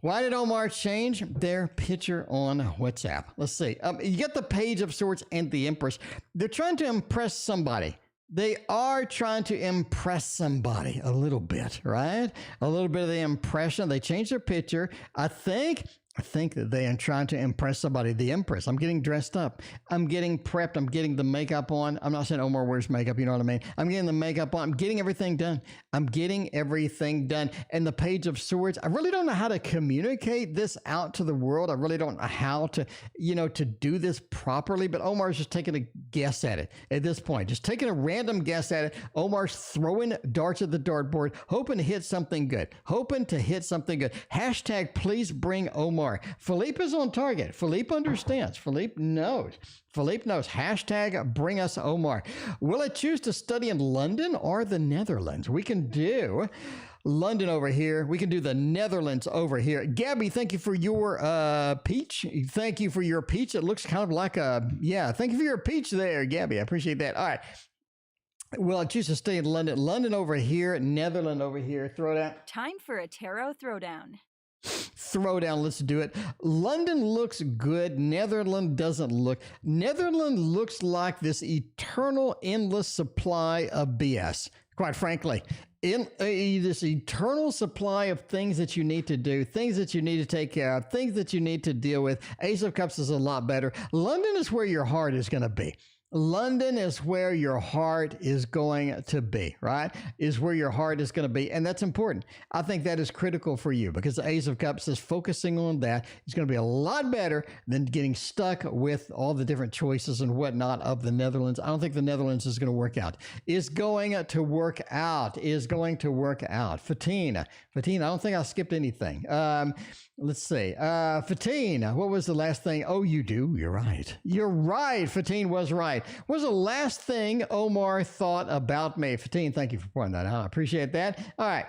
Why did Omar change their picture on WhatsApp? Let's see. You get the Page of Swords and the Empress. They're trying to impress somebody. They are trying to impress somebody a little bit, right? A little bit of the impression. They changed their picture. I think that they are trying to impress somebody. The Empress. I'm getting dressed up. I'm getting prepped. I'm getting the makeup on. I'm not saying Omar wears makeup. You know what I mean? I'm getting the makeup on. I'm getting everything done. And the Page of Swords, I really don't know how to communicate this out to the world. I really don't know how to, to do this properly. But Omar's just taking a guess at it at this point. Just taking a random guess at it. Omar's throwing darts at the dartboard, hoping to hit something good. Hashtag please bring Omar. Philippe is on target. Philippe understands. Philippe knows. Hashtag bring us Omar. Will it choose to study in London or the Netherlands? We can do London over here. We can do the Netherlands over here. Gabby, thank you for your peach. Thank you for your peach. It looks kind of like thank you for your peach there, Gabby. I appreciate that. All right. Well, I choose to stay in London. London over here, Netherlands over here. Throw down. Time for a tarot throwdown. Let's do it. London looks good. Netherlands doesn't look. Netherlands looks like this eternal, endless supply of BS, quite frankly. In this eternal supply of things that you need to do, things that you need to take care of, things that you need to deal with. Ace of Cups is a lot better. London is where your heart is going to be. London is where your heart is going to be, right? Is where your heart is going to be. And that's important. I think that is critical for you, because the Ace of Cups is focusing on that. It's going to be a lot better than getting stuck with all the different choices and whatnot of the Netherlands. I don't think the Netherlands is going to work out. Is going to work out. 15. I don't think I skipped anything. Let's see. 15. What was the last thing? Oh, you do. You're right. 15 was right. What was the last thing Omar thought about me? 15. Thank you for pointing that out. I appreciate that. All right.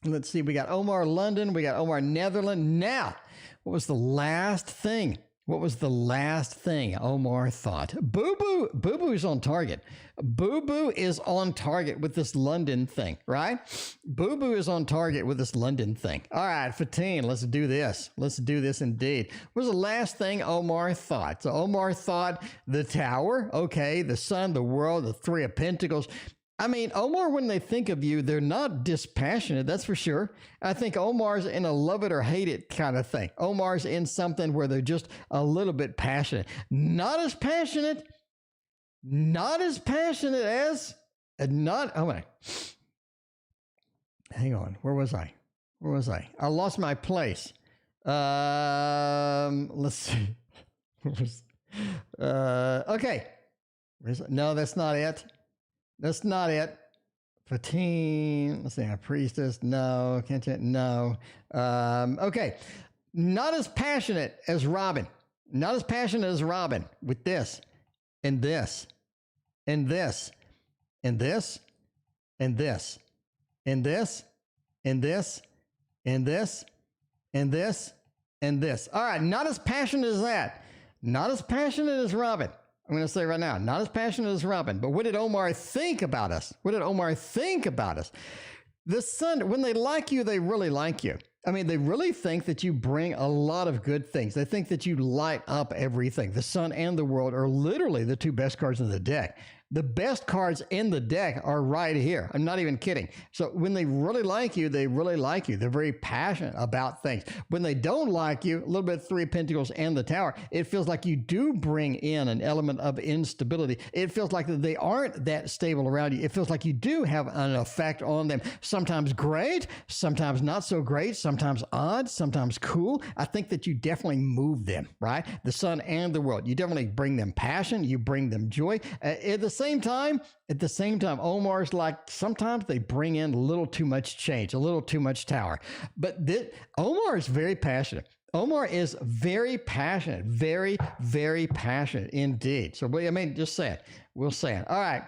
Let's see. We got Omar London. We got Omar Netherlands. Now, what was the last thing? Omar thought? Boo-Boo is on target. Boo-Boo is on target with this London thing, right? Boo-Boo is on target with this London thing. All right, 15, let's do this. Let's do this indeed. What was the last thing Omar thought? So Omar thought the Tower, okay, the Sun, the World, the Three of Pentacles. I mean, Omar, when they think of you, they're not dispassionate, that's for sure. I think Omar's in a love it or hate it kind of thing. Omar's in something where they're just a little bit passionate. Not as passionate as, oh my. Hang on. Where was I? I lost my place. Let's see. Okay. No, that's not it. That's not it. 15. Let's see. A priestess. No. Can't. No. Okay. Not as passionate as Robin. Not as passionate as Robin with this and this and this and this and this and this and this and this and this and this. All right. Not as passionate as that. Not as passionate as Robin. I'm going to say right now, not as passionate as Robin. But what did Omar think about us? What did Omar think about us? The sun, when they like you, they really like you. I mean, they really think that you bring a lot of good things. They think that you light up everything. The sun and the world are literally the two best cards in the deck. The best cards in the deck are right here. I'm not even kidding. So when they really like you, they really like you. They're very passionate about things. When they don't like you, a little bit of Three of Pentacles and the Tower, it feels like you do bring in an element of instability. It feels like that they aren't that stable around you. It feels like you do have an effect on them. Sometimes great, sometimes not so great, sometimes odd, sometimes cool. I think that you definitely move them, right? The sun and the world. You definitely bring them passion. You bring them joy. At the same time, Omar's like, sometimes they bring in a little too much change, a little too much Tower. But Omar is very passionate. Omar is very passionate, very, very passionate indeed. So, I mean, just say it. We'll say it. All right.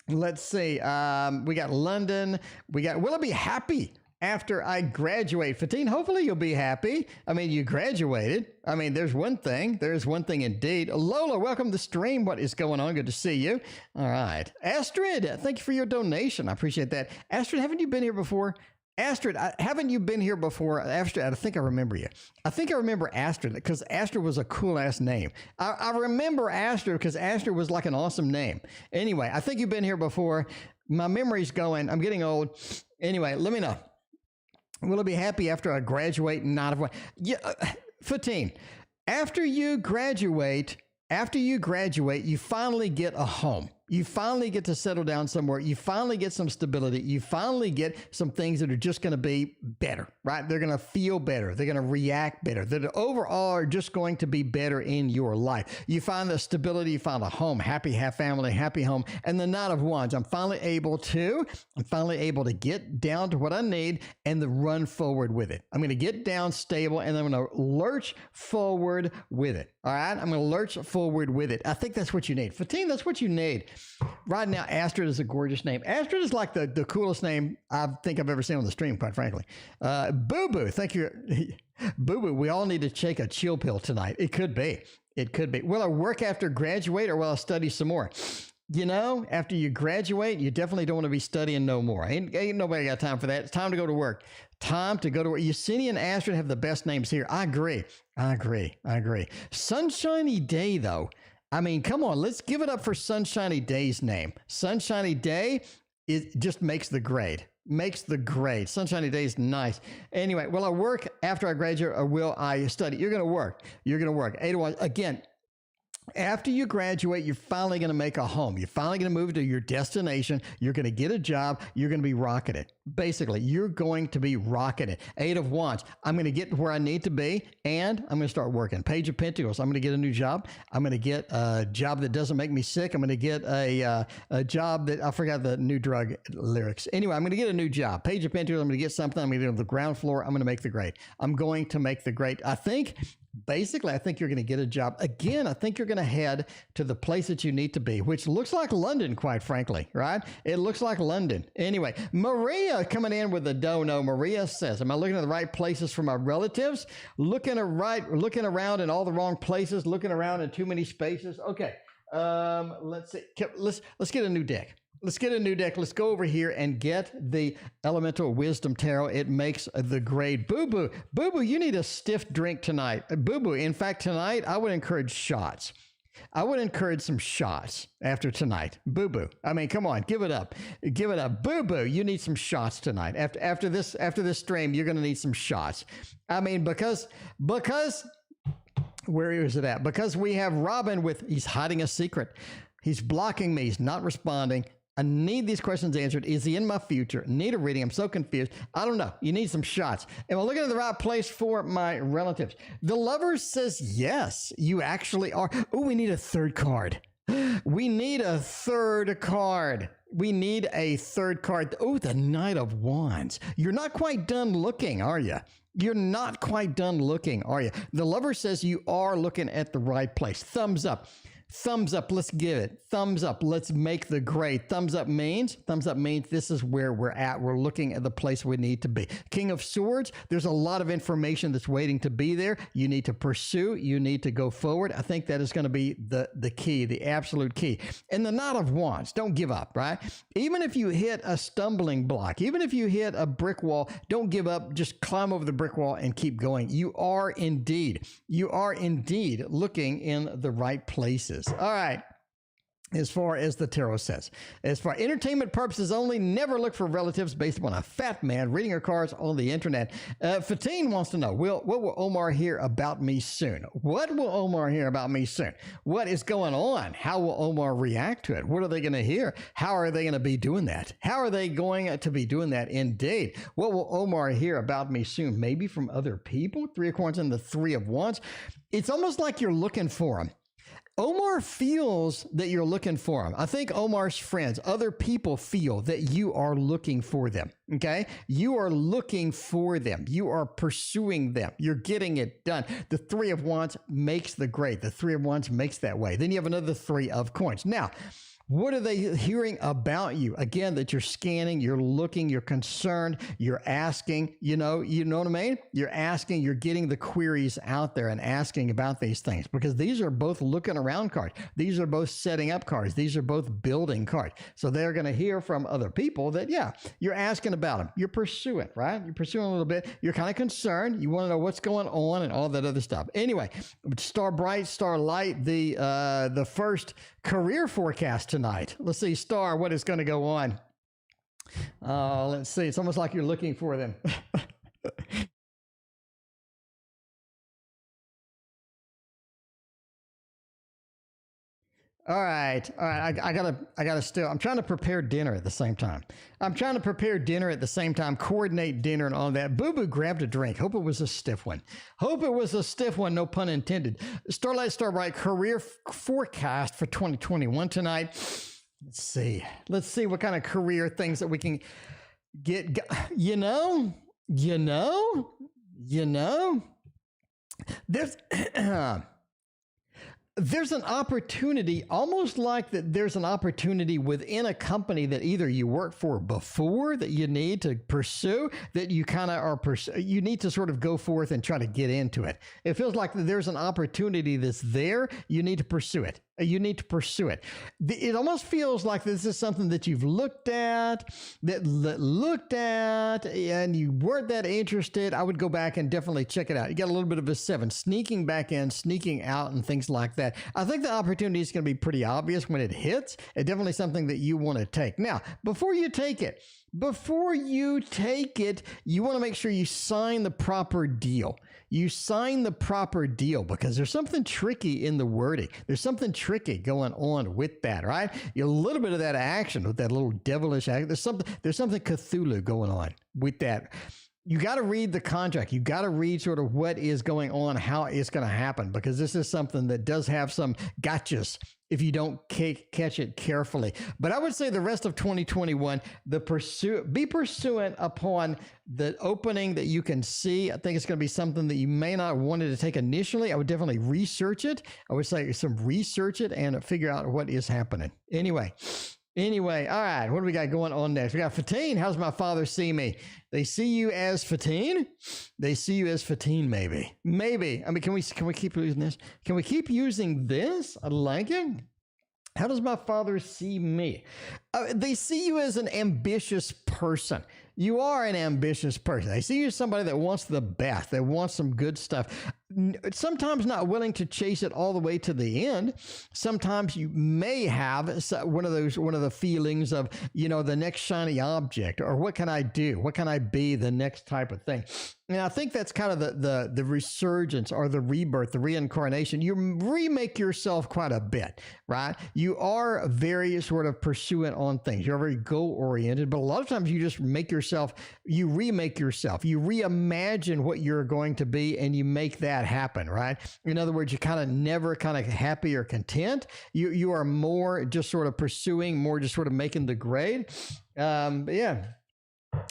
Let's see. We got London. Will I be happy after I graduate? 15, hopefully you'll be happy. I mean, you graduated. I mean, there's one thing. There's one thing indeed. Lola, welcome to the stream. What is going on? Good to see you. All right. Astrid, thank you for your donation. I appreciate that. Astrid, haven't you been here before? Astrid, haven't you been here before? Astrid, I think I remember you. I think I remember Astrid because Astrid was a cool-ass name. I remember Astrid because Astrid was like an awesome name. Anyway, I think you've been here before. My memory's going. I'm getting old. Anyway, let me know. Will I be happy after I graduate and not have one? Yeah, 15. After you graduate, you finally get a home. You finally get to settle down somewhere. You finally get some stability. You finally get some things that are just going to be better, right? They're going to feel better. They're going to react better. That overall are just going to be better in your life. You find the stability. You find a home, happy, have family, happy home. And the Knight of Wands, I'm finally able to get down to what I need and to run forward with it. I'm going to get down stable and I'm going to lurch forward with it. All right. I'm going to lurch forward with it. I think that's what you need. 15, that's what you need. Right now, Astrid is a gorgeous name. Astrid is like the coolest name I think I've ever seen on the stream, quite frankly. Boo Boo, thank you. Boo Boo, we all need to take a chill pill tonight. It could be. It could be. Will I work after graduate or will I study some more? You know, after you graduate, you definitely don't want to be studying no more. Ain't nobody got time for that. It's time to go to work. Time to go to work. Yesenia and Astrid have the best names here. I agree. Sunshiny Day, though. I mean, come on, let's give it up for Sunshiny Day's name. Sunshiny Day, it just makes the grade. Sunshiny Day is nice. Anyway, will I work after I graduate or will I study? You're going to work. 8 to 1. Again, after you graduate, you're finally going to make a home. You're finally going to move to your destination. You're going to get a job. You're going to be rocking it. Basically, you're going to be rocking it. 8 of Wands. I'm going to get where I need to be, and I'm going to start working. Page of Pentacles. I'm going to get a new job. I'm going to get a job that doesn't make me sick. I'm going to get a job that, I forgot the new drug lyrics. Anyway, I'm going to get a new job. Page of Pentacles. I'm going to get something. I'm going to get on the ground floor. I'm going to make the grade. I'm going to make the grade. I think you're going to get a job. Again, I think you're going to head to the place that you need to be, which looks like London, quite frankly, right? It looks like London. Anyway, Maria coming in with a dono. Maria says, am I looking at the right places for my relatives? Looking around in all the wrong places, looking around in too many spaces. Okay. Let's see. Let's get a new deck. Let's Let's go over here and get the Elemental Wisdom Tarot. It makes the grade. Boo Boo. Boo Boo, you need a stiff drink tonight. Boo Boo, in fact, tonight, I would encourage shots. I would encourage some shots after tonight. Boo Boo. I mean, come on, give it up. Boo Boo, you need some shots tonight. After this stream, you're going to need some shots. I mean, because where is it at? Because we have Robin he's hiding a secret. He's blocking me. He's not responding. I need these questions answered. Is he in my future? Need a reading. I'm so confused. I don't know. You need some shots. Am I looking in the right place for my relatives? The Lover says yes, you actually are. Oh, we need a third card. We need a third card. We need a third card. Oh, the Knight of Wands. You're not quite done looking, are you? You're not quite done looking, are you? The Lover says you are looking at the right place. Thumbs up. Thumbs up, let's give it. Thumbs up, let's make the grade. Thumbs up means this is where we're at. We're looking at the place we need to be. King of Swords, there's a lot of information that's waiting to be there. You need to pursue, you need to go forward. I think that is going to be the key, the absolute key. And the Knight of Wands, don't give up, right? Even if you hit a stumbling block, even if you hit a brick wall, don't give up. Just climb over the brick wall and keep going. You are indeed looking in the right places. All right. As far as the tarot says, as for entertainment purposes only, never look for relatives based upon a fat man reading your cards on the internet. Fatine wants to know, what will Omar hear about me soon? What will Omar hear about me soon? What is going on? How will Omar react to it? What are they going to hear? How are they going to be doing that? How are they going to be doing that? Indeed. What will Omar hear about me soon? Maybe from other people? Three of Coins and the Three of Wands. It's almost like you're looking for him. Omar feels that you're looking for him. I think Omar's friends, other people feel that you are looking for them, okay? You are looking for them. You are pursuing them. You're getting it done. The Three of Wands makes the grade. The Three of Wands makes that way. Then you have another Three of Coins. Now, what are they hearing about you? Again, that you're scanning, you're looking, you're concerned, you're asking, you know what I mean? You're asking, you're getting the queries out there and asking about these things, because these are both looking around cards. These are both setting up cards. These are both building cards. So they're going to hear from other people that, yeah, you're asking about them. You're pursuing, right? You're pursuing a little bit. You're kind of concerned. You want to know what's going on and all that other stuff. Anyway, Star Bright, Star Light, the first career forecast tonight. Let's see, Star, what is going to go on? Let's see. It's almost like you're looking for them. All right. I gotta still, I'm trying to prepare dinner at the same time. Coordinate dinner and all that. Boo Boo grabbed a drink. Hope it was a stiff one. No pun intended. Starlight, Starbright, career forecast for 2021 tonight. Let's see what kind of career things that we can get. There's an opportunity, almost like that there's an opportunity within a company that either you worked for before that you need to pursue, that you kind of are, you need to sort of go forth and try to get into it. It feels like there's an opportunity that's there. You need to pursue it. It almost feels like this is something that you've looked at, and you weren't that interested. I would go back and definitely check it out. You got a little bit of a 7, sneaking back in, sneaking out, and things like that. I think the opportunity is going to be pretty obvious when it hits. It's definitely something that you want to take. Now, before you take it, you want to make sure you sign the proper deal. Because there's something tricky in the wording. There's something tricky going on with that, right? A little bit of that action with that little devilish act. There's something Cthulhu going on with that. You got to read the contract. You got to read sort of what is going on, how it's going to happen, because this is something that does have some gotchas if you don't catch it carefully. But I would say the rest of 2021, be pursuant upon the opening that you can see. I think it's going to be something that you may not have wanted to take initially. I would definitely research it. I would say research it and figure out what is happening. Anyway, all right, what do we got going on next? We got Fatine. How's my father see me? They see you as Fatine? They see you as Fatine, maybe. I mean, can we keep using this? Can we keep using this? I like it. How does my father see me? They see you as an ambitious person. You are an ambitious person. They see you as somebody that wants the best, that wants some good stuff. sometimes not willing to chase it all the way to the end. Sometimes you may have one of the feelings of, the next shiny object, or what can I do? What can I be? The next type of thing. And I think that's kind of the resurgence or the rebirth, the reincarnation. You remake yourself quite a bit, right? You are very sort of pursuant on things. You're very goal-oriented, but a lot of times you just remake yourself. You reimagine what you're going to be, and you make that happen, right? In other words, you're kind of never kind of happy or content. You are more just sort of pursuing, more just sort of making the grade. Yeah.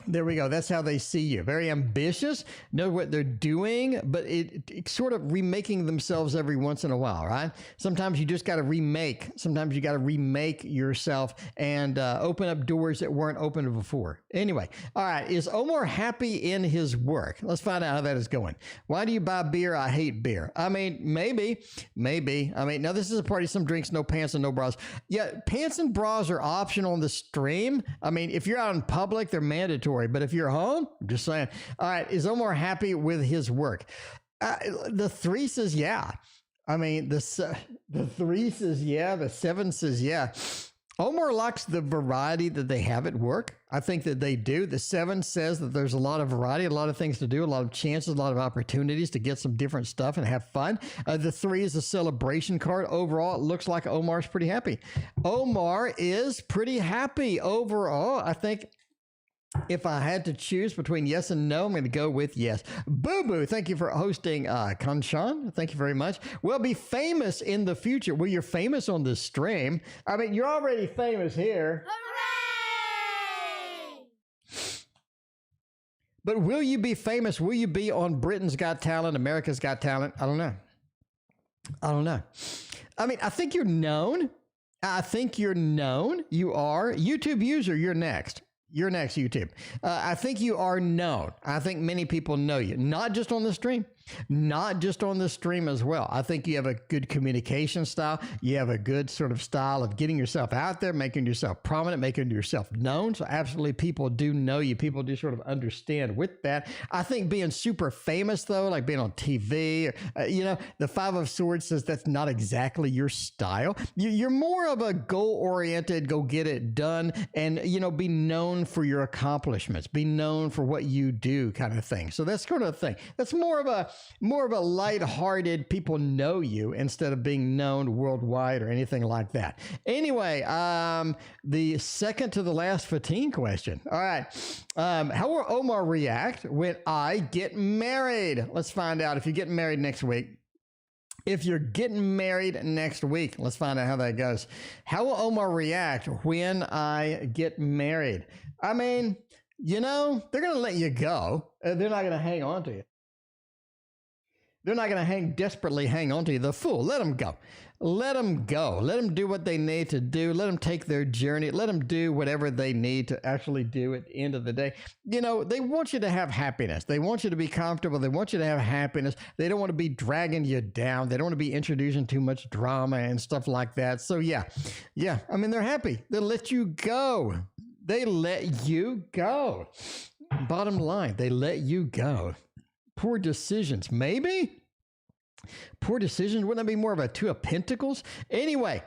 There we go. That's how they see you. Very ambitious, know what they're doing, but it's sort of remaking themselves every once in a while, right? Sometimes you just got to remake. Sometimes you got to remake yourself and open up doors that weren't opened before. Anyway, all right. Is Omar happy in his work? Let's find out how that is going. Why do you buy beer? I hate beer. I mean, maybe. I mean, now this is a party, some drinks, no pants and no bras. Yeah, pants and bras are optional on the stream. I mean, if you're out in public, they're mandatory. But if you're home, I'm just saying. All right, is Omar happy with his work? The 3 says yeah. I mean, the 3 says yeah. The 7 says yeah. Omar likes the variety that they have at work. I think that they do. The 7 says that there's a lot of variety, a lot of things to do, a lot of chances, a lot of opportunities to get some different stuff and have fun. The 3 is a celebration card. Overall, it looks like Omar's pretty happy. Omar is pretty happy overall. I think if I had to choose between yes and no, I'm going to go with yes. Boo Boo, thank you for hosting Kanchan. Thank you very much. We'll be famous in the future. Well, you're famous on this stream. I mean, you're already famous here. Hooray! But will you be famous? Will you be on Britain's Got Talent, America's Got Talent? I don't know. I mean, I think you're known. You are. YouTube user, you're next. You're next, YouTube. I think you are known. I think many people know you, not just on the stream, as well. I think you have a good communication style. You have a good sort of style of getting yourself out there, making yourself prominent, making yourself known. So absolutely people do know you. People do sort of understand with that. I think being super famous though, like being on TV, the 5 of Swords says that's not exactly your style. You're more of a goal-oriented, go get it done, and, be known for your accomplishments, be known for what you do kind of thing. So that's kind of a thing. That's more of a lighthearted, people know you instead of being known worldwide or anything like that. Anyway, the second to the last 15 question. All right. How will Omar react when I get married? Let's find out if you're getting married next week. Let's find out how that goes. How will Omar react when I get married? I mean, they're going to let you go. They're not going to hang on to you. They're not going to desperately hang on to you. The fool, let them go. Let them go. Let them do what they need to do. Let them take their journey. Let them do whatever they need to actually do at the end of the day. They want you to have happiness. They want you to be comfortable. They want you to have happiness. They don't want to be dragging you down. They don't want to be introducing too much drama and stuff like that. So yeah. I mean, they're happy. They let you go. Bottom line, they let you go. Poor decisions, maybe? Poor decisions, wouldn't that be more of a 2 of Pentacles? Anyway,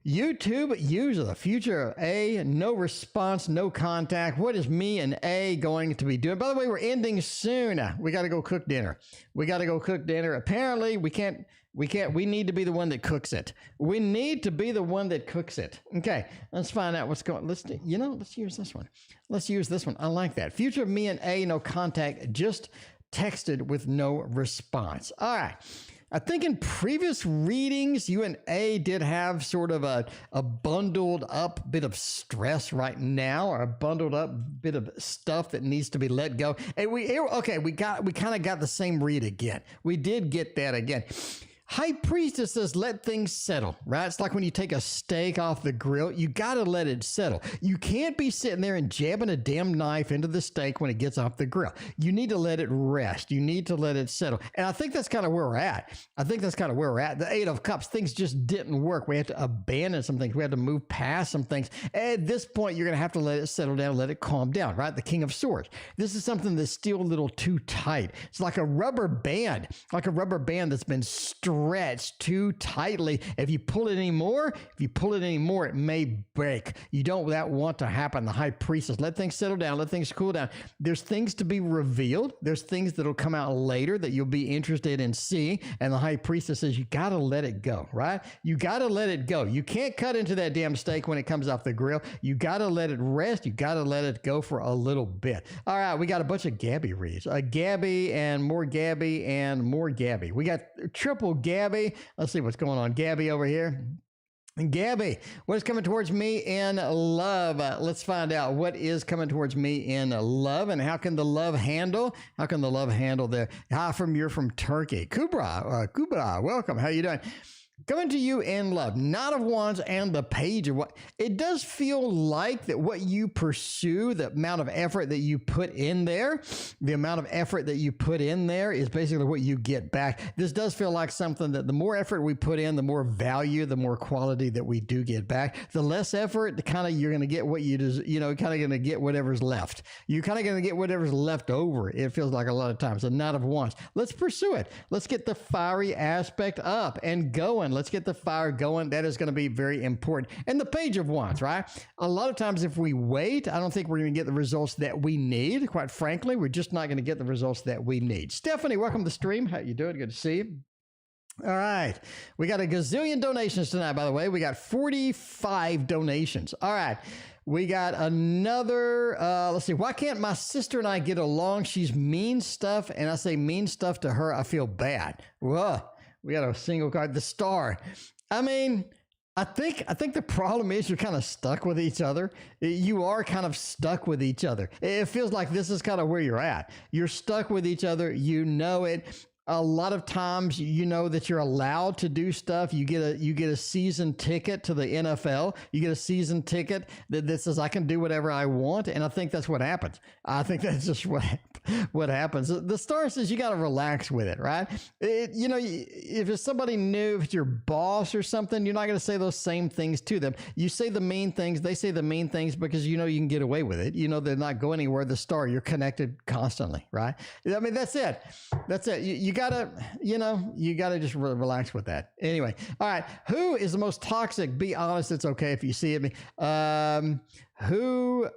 YouTube user, the future of A, no response, no contact. What is me and A going to be doing? By the way, we're ending soon. We got to go cook dinner. Apparently, we need to be the one that cooks it. Okay, let's find out what's going on. Let's use this one. I like that. Future of me and A, no contact, just texted with no response. All right. I think in previous readings, you and A did have sort of a bundled up bit of stress right now, or a bundled up bit of stuff that needs to be let go. And we kind of got the same read again. We did get that again. High Priestess says, let things settle, right? It's like when you take a steak off the grill, you got to let it settle. You can't be sitting there and jabbing a damn knife into the steak when it gets off the grill. You need to let it rest. You need to let it settle. And I think that's kind of where we're at. The Eight of Cups, things just didn't work. We had to abandon some things. We had to move past some things. At this point, you're going to have to let it settle down, let it calm down, right? The King of Swords. This is something that's still a little too tight. It's like a rubber band that's been stretched too tightly. If you pull it anymore, it may break. You don't want to happen. The High Priestess, let things settle down, let things cool down. There's things to be revealed. There's things that'll come out later that you'll be interested in seeing. And the High Priestess says, you got to let it go, right? You got to let it go. You can't cut into that damn steak when it comes off the grill. You got to let it rest. You got to let it go for a little bit. All right, we got a bunch of Gabby reads. Gabby and more Gabby and more Gabby. We got triple Gabby. Let's see what's going on. Gabby over here. Gabby, what is coming towards me in love? Let's find out what is coming towards me in love, and how can the love handle? How can the love handle there? Hi, you're from Turkey. Kubra, welcome. How you doing? Coming to you in love, Knight of Wands and the Page of Wands. It does feel like that what you pursue, the amount of effort that you put in there, is basically what you get back. This does feel like something that the more effort we put in, the more value, the more quality that we do get back. The less effort, you're going to get what you kind of going to get whatever's left. You're kind of going to get whatever's left over. It feels like a lot of times. The Knight of Wands. Let's pursue it. Let's get the fiery aspect up and going. Let's get the fire going. That is going to be very important. And the Page of Wands, right? A lot of times if we wait, I don't think we're going to get the results that we need. Quite frankly, we're just not going to get the results that we need. Stephanie, welcome to the stream. How you doing? Good to see you. All right. We got a gazillion donations tonight, by the way. We got 45 donations. All right. We got another, let's see. Why can't my sister and I get along? She's mean stuff, and I say mean stuff to her. I feel bad. Whoa. We got a single card, the Star. I mean, I think the problem is you're kind of stuck with each other. You are kind of stuck with each other. It feels like this is kind of where you're at. You're stuck with each other. You know it. A lot of times, you know that you're allowed to do stuff. You get a season ticket to the NFL. You get a season ticket that says I can do whatever I want, and I think that's what happens. I think that's just what happens. The Star says you got to relax with it, right? If it's somebody new, if it's your boss or something, you're not going to say those same things to them. You say the mean things, they say the mean things because you know you can get away with it. You know they're not going anywhere. The Star, you're connected constantly, right? I mean, that's it. That's it. You gotta just relax with that. Anyway, all right. Who is the most toxic? Be honest. It's okay if you see it. Who'd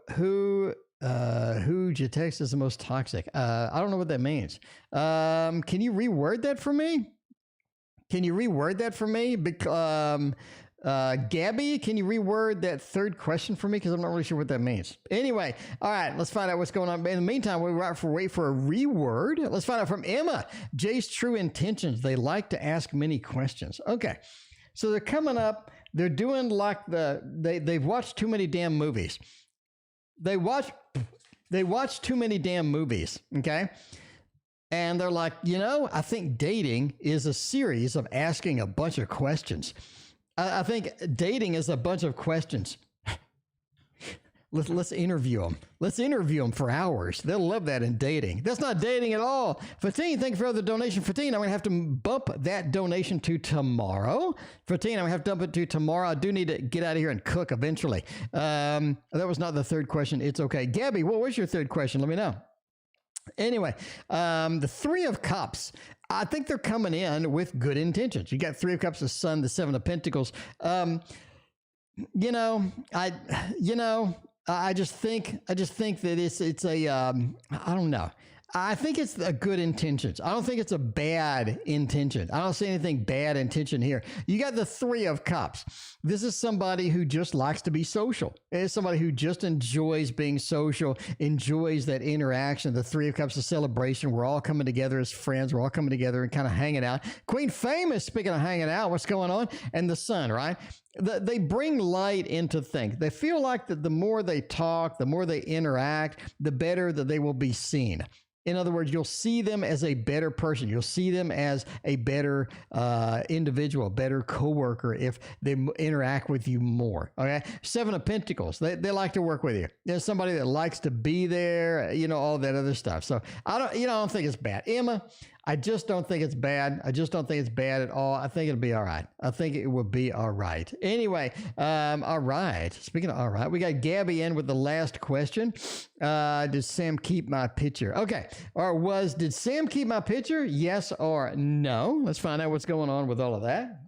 you text is the most toxic? I don't know what that means. Can you reword that for me? Gabby, can you reword that third question for me? Because I'm not really sure what that means. Anyway, all right, let's find out what's going on. In the meantime, we wait for a reword. Let's find out from Emma. Jay's true intentions. They like to ask many questions. Okay, so they're coming up. They're doing like they've watched too many damn movies. They watch too many damn movies. Okay. And they're like, I think dating is a series of asking a bunch of questions. I think dating is a bunch of questions. Let's interview them. Let's interview them for hours. They'll love that in dating. That's not dating at all. Fatine, thank you for the donation. Fatine, I'm going to have to bump that donation to tomorrow. Fatine, I'm going to have to dump it to tomorrow. I do need to get out of here and cook eventually. That was not the third question. It's okay. Gabby, what was your third question? Let me know. Anyway, the Three of Cups. I think they're coming in with good intentions. You got Three of Cups, the Sun, the Seven of Pentacles. I just think that it's a, I don't know. I think it's a good intentions. I don't think it's a bad intention. I don't see anything bad intention here. You got the Three of Cups. This is somebody who just likes to be social. It's somebody who just enjoys being social, enjoys that interaction. The Three of Cups, a celebration. We're all coming together as friends. We're all coming together and kind of hanging out. Queen Famous, speaking of hanging out, what's going on? And the Sun, right? They bring light into things. They feel like that the more they talk, the more they interact, the better that they will be seen. In other words, you'll see them as a better person. You'll see them as a better individual, better coworker if they interact with you more. Okay. 7 of Pentacles. They like to work with you. There's somebody that likes to be there, all that other stuff. So I don't think it's bad. Emma, I just don't think it's bad. I just don't think it's bad at all. I think it'll be all right. I think it will be all right. Anyway, all right. Speaking of all right, we got Gabby in with the last question. Did Sam keep my picture? Okay. Did Sam keep my picture? Yes or no? Let's find out what's going on with all of that.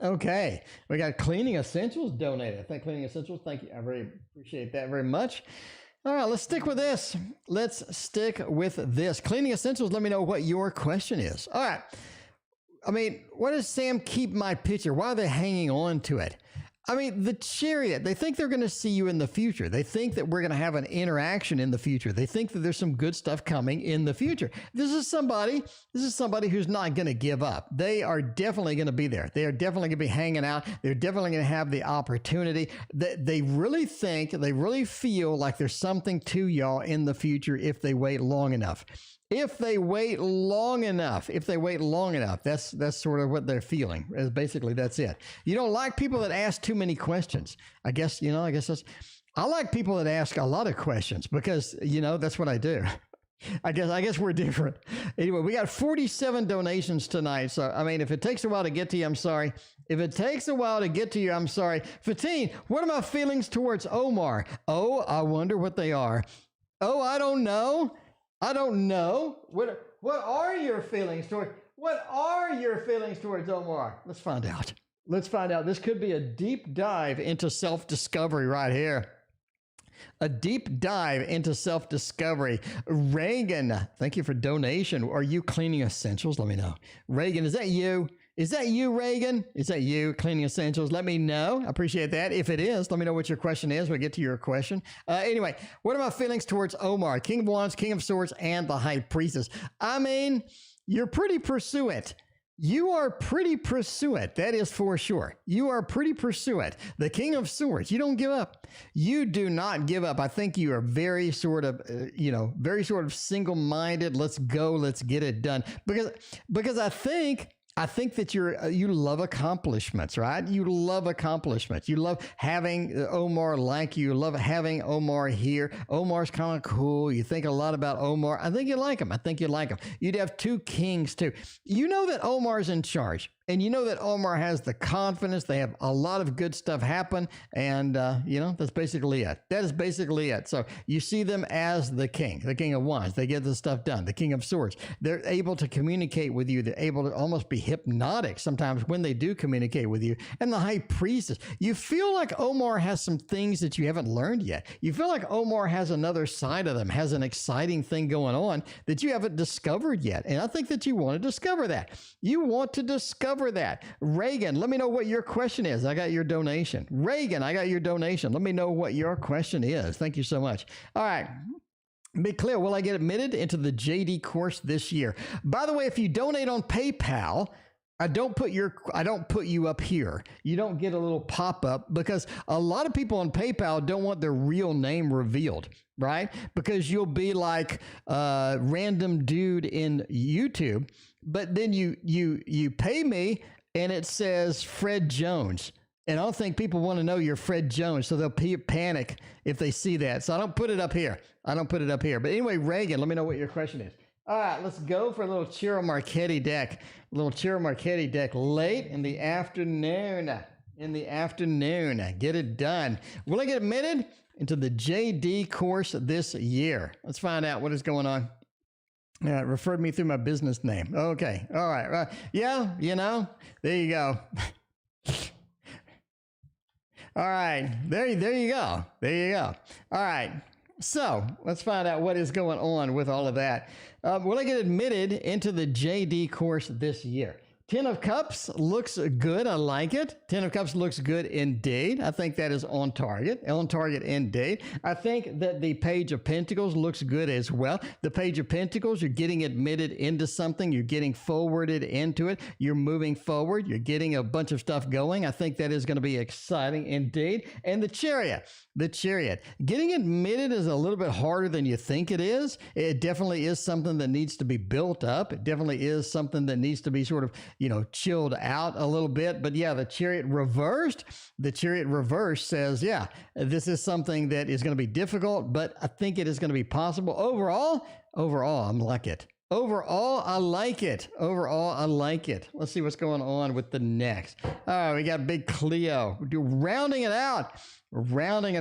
Okay. We got Cleaning Essentials donated. Thank Cleaning Essentials. Thank you. I really appreciate that very much. All right, let's stick with this. Cleaning Essentials, let me know what your question is. All right. I mean, why does Sam keep my picture? Why are they hanging on to it? I mean, the Chariot, they think they're going to see you in the future. They think that we're going to have an interaction in the future. They think that there's some good stuff coming in the future. This is somebody who's not going to give up. They are definitely going to be there. They are definitely going to be hanging out. They're definitely going to have the opportunity. They really feel like there's something to y'all in the future if they wait long enough. If they wait long enough, that's sort of what they're feeling. Basically, that's it. You don't like people that ask too many questions. I guess I like people that ask a lot of questions because, that's what I do. I guess we're different. Anyway, we got 47 donations tonight. So, I mean, if it takes a while to get to you, I'm sorry. Fatine, what are my feelings towards Omar? Oh, I wonder what they are. Oh, I don't know. What are your feelings towards Omar? Let's find out. This could be a deep dive into self-discovery right here. A deep dive into self-discovery. Reagan, thank you for donation. Are you Cleaning Essentials? Let me know. Reagan, is that you? Is that you, Reagan? Is that you, Cleaning Essentials? Let me know. I appreciate that. If it is, let me know what your question is. We'll get to your question. Anyway, what are my feelings towards Omar? King of Wands, King of Swords, and the High Priestess. I mean, you're pretty pursuant. You are pretty pursuant. That is for sure. You are pretty pursuant. The King of Swords. You don't give up. You do not give up. I think you are very sort of single-minded. Let's go. Let's get it done. Because I think that you love accomplishments, right? You love accomplishments. You love having Omar like you. You love having Omar here. Omar's kind of cool. You think a lot about Omar. I think you like him. You'd have 2 kings too. You know that Omar's in charge. And you know that Omar has the confidence. They have a lot of good stuff happen. And, that's basically it. That is basically it. So you see them as the King of Wands. They get the stuff done. The King of Swords. They're able to communicate with you. They're able to almost be hypnotic sometimes when they do communicate with you. And the High Priestess. You feel like Omar has some things that you haven't learned yet. You feel like Omar has another side of them, has an exciting thing going on that you haven't discovered yet. And I think that you want to discover that. That. Reagan, let me know what your question is. I got your donation. Reagan, I got your donation. Let me know what your question is. Thank you so much. All right. Be clear, will I get admitted into the JD course this year? By the way, if you donate on PayPal, I don't put you up here. You don't get a little pop-up because a lot of people on PayPal don't want their real name revealed, right? Because you'll be like a random dude in YouTube, but then you pay me and it says Fred Jones. And I don't think people want to know you're Fred Jones, so they'll panic if they see that. So I don't put it up here. But anyway, Reagan, let me know what your question is. All right, let's go for a little Ciro Marchetti deck. Late in the afternoon. Get it done. Will I get admitted into the JD course this year? Let's find out what is going on. Yeah, it referred me through my business name. Okay. All right. Yeah, there you go. All right. There you go. All right. So let's find out what is going on with all of that. Will I get admitted into the JD course this year? Ten of Cups looks good. I like it. Ten of Cups looks good indeed. I think that is on target indeed. I think that the Page of Pentacles looks good as well. The Page of Pentacles, you're getting admitted into something. You're getting forwarded into it. You're moving forward. You're getting a bunch of stuff going. I think that is going to be exciting indeed. And the Chariot. Getting admitted is a little bit harder than you think it is. It definitely is something that needs to be built up. It definitely is something that needs to be sort of, chilled out a little bit. But yeah, the Chariot reversed says, yeah, this is something that is going to be difficult, but I think it is going to be possible. Overall, I like it. Overall, I like it. Let's see what's going on with the next. All right, we got Big Cleo. Rounding it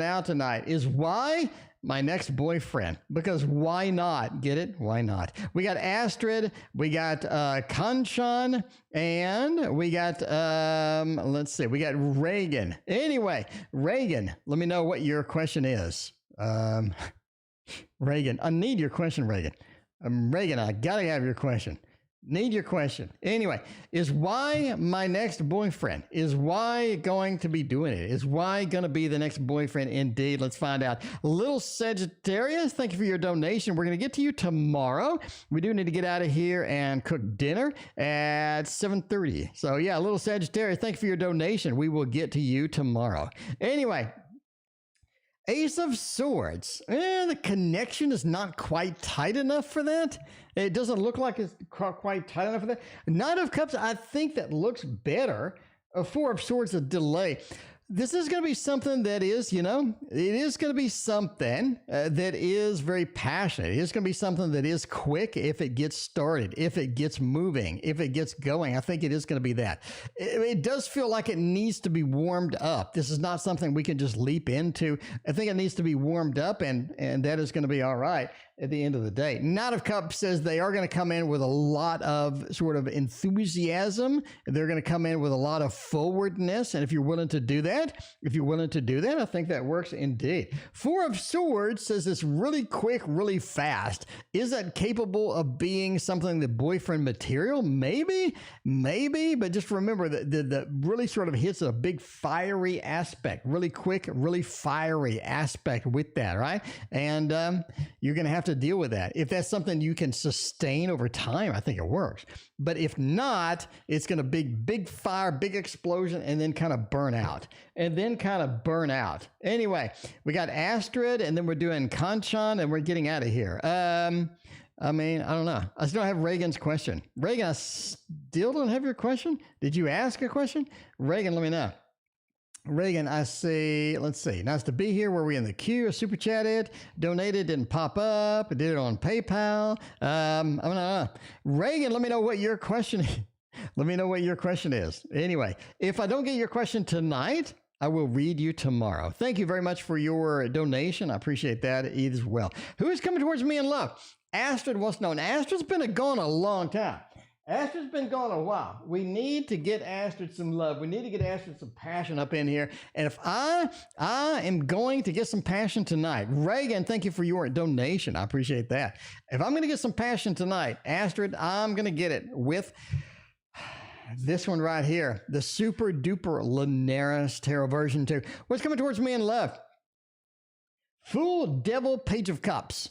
out tonight is why my next boyfriend, because why not? Get it? Why not? We got Astrid, we got Kanchan, and we got, we got Reagan. Anyway, Reagan, let me know what your question is. Reagan, I need your question, Reagan. Reagan, I gotta have your question. Need your question. Anyway, is why my next boyfriend? Is why going to be doing it? Is why going to be the next boyfriend? Indeed. Let's find out. Little Sagittarius, thank you for your donation. We're going to get to you tomorrow. We do need to get out of here and cook dinner at 7:30. So yeah, Little Sagittarius, thank you for your donation. We will get to you tomorrow. Anyway, Ace of Swords. The connection is not quite tight enough for that. It doesn't look like it's quite tight enough for that. Knight of Cups, I think that looks better. Four of Swords, a delay. This is going to be something that is, it is going to be something that is very passionate. It is going to be something that is quick if it gets started, if it gets moving, if it gets going. I think it is going to be that. It does feel like it needs to be warmed up. This is not something we can just leap into. I think it needs to be warmed up, and that is going to be all right at the end of the day. Knight of Cups says they are going to come in with a lot of sort of enthusiasm. They're going to come in with a lot of forwardness. And if you're willing to do that, I think that works indeed. Four of Swords says it's really quick, really fast. Is that capable of being something that boyfriend material? Maybe, but just remember that really sort of hits a big fiery aspect, really quick, really fiery aspect with that, right? And you're going to have to deal with that. If that's something you can sustain over time, I think it works. But if not, it's going to be big fire, big explosion, and then kind of burn out. Anyway, we got Astrid, and then we're doing Kanchan, and we're getting out of here. I don't know. I still don't have Reagan's question. Reagan, I still don't have your question. Did you ask a question? Reagan, let me know. Reagan, I see, let's see. Nice to be here. Were we in the queue? Super chatted, donated, didn't pop up. I did it on PayPal. Reagan, let me know what your question is. Anyway, if I don't get your question tonight, I will read you tomorrow. Thank you very much for your donation. I appreciate that as well. Who is coming towards me in love? Astrid wants to know. And Astrid's been gone a long time. Astrid's been gone a while. We need to get Astrid some love. We need to get Astrid some passion up in here. And if I am going to get some passion tonight, Reagan, thank you for your donation. I appreciate that. If I'm going to get some passion tonight, Astrid, I'm going to get it with this one right here, the Super Duper Linares Tarot version 2. What's coming towards me in love? Fool, Devil, Page of Cups.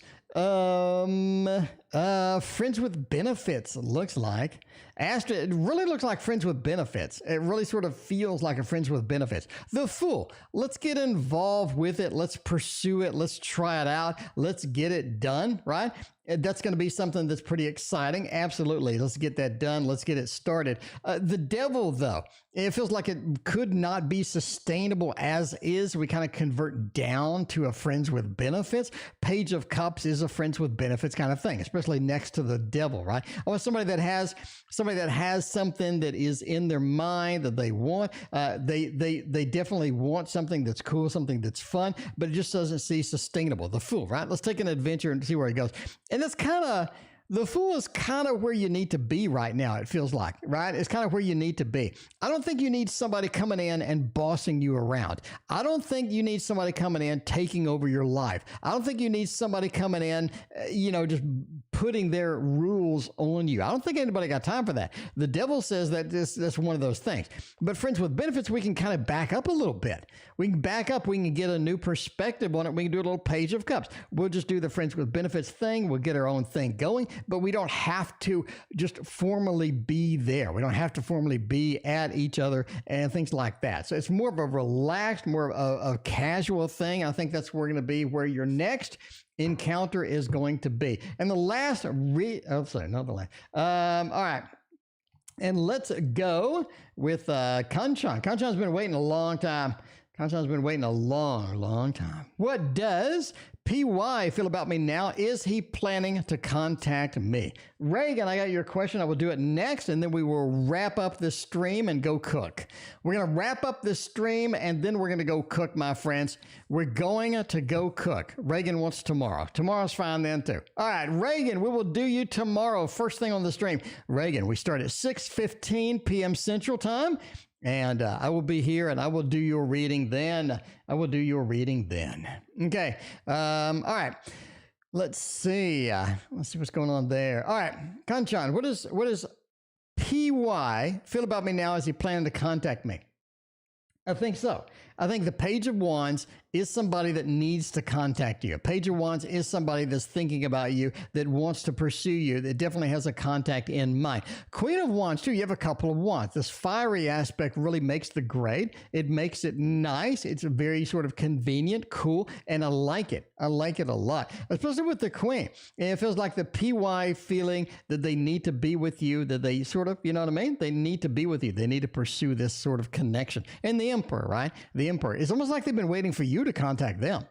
Friends with benefits, it looks like. Astrid, it really looks like friends with benefits. It really sort of feels like a friends with benefits. The Fool, let's get involved with it. Let's pursue it. Let's try it out. Let's get it done, right? That's going to be something that's pretty exciting. Absolutely. Let's get that done. Let's get it started. The Devil, though, it feels like it could not be sustainable as is. We kind of convert down to a friends with benefits. Page of Cups is a friends with benefits kind of thing, especially next to the Devil, right? I want somebody that has something that is in their mind that they want. They definitely want something that's cool, something that's fun, but it just doesn't seem sustainable. The Fool, right? Let's take an adventure and see where it goes. And that's kind of, the Fool is kind of where you need to be right now, it feels like, right? It's kind of where you need to be. I don't think you need somebody coming in and bossing you around. I don't think you need somebody coming in taking over your life. I don't think you need somebody coming in, just putting their rules on you. I don't think anybody got time for that. The devil says that that's one of those things. But friends with benefits, we can kind of back up a little bit. We can back up. We can get a new perspective on it. We can do a little page of cups. We'll just do the friends with benefits thing. We'll get our own thing going, but we don't have to just formally be there. We don't have to formally be at each other and things like that. So it's more of a relaxed, more of a casual thing. I think that's where we're going to be, where your next encounter is going to be. And the last, all right. And let's go with Kanchan. Kanchan's been waiting a long time. Kanchan's been waiting a long time. What does PY feel about me now? Is he planning to contact me? Reagan, I got your question. I will do it next, and then we will wrap up this stream and go cook. We're going to wrap up this stream, and then we're going to go cook, my friends. We're going to go cook. Reagan wants tomorrow. Tomorrow's fine then, too. All right, Reagan, we will do you tomorrow. First thing on the stream. Reagan, we start at 6:15 p.m. Central Time. And I will be here and I will do your reading then. Okay. All right. Let's see. Let's see what's going on there. All right. Kanchan, what does PY feel about me now? Is he planning to contact me? I think so. I think the Page of Wands is somebody that needs to contact you. Page of Wands is somebody that's thinking about you, that wants to pursue you, that definitely has a contact in mind. Queen of Wands, too, you have a couple of wands. This fiery aspect really makes the grade. It makes it nice. It's a very sort of convenient, cool, and I like it. I like it a lot, especially with the Queen. And it feels like the PY feeling that they need to be with you, that they sort of, you know what I mean? They need to be with you. They need to pursue this sort of connection. And the Emperor, right? The Emperor. It's almost like they've been waiting for you to contact them.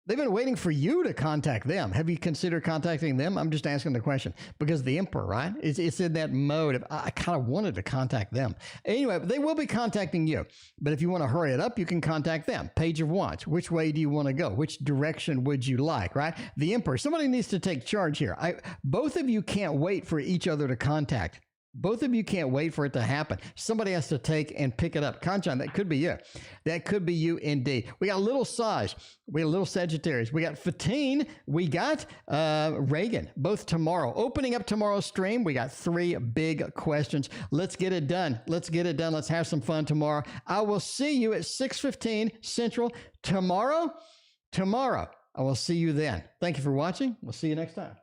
They've been waiting for you to contact them. Have you considered contacting them? I'm just asking the question because the Emperor, right? It's in that mode of, I kind of wanted to contact them. Anyway, they will be contacting you. But if you want to hurry it up, you can contact them. Page of Wands. Which way do you want to go? Which direction would you like, right? The Emperor. Somebody needs to take charge here. Both of you can't wait for each other to contact. Both of you can't wait for it to happen. Somebody has to take and pick it up. Kanchan, that could be you. That could be you indeed. We got a little Saj. We got a little Sagittarius. We got Fatine. We got Reagan. Both tomorrow. Opening up tomorrow's stream, we got 3 big questions. Let's get it done. Let's get it done. Let's have some fun tomorrow. I will see you at 6:15 Central tomorrow. I will see you then. Thank you for watching. We'll see you next time.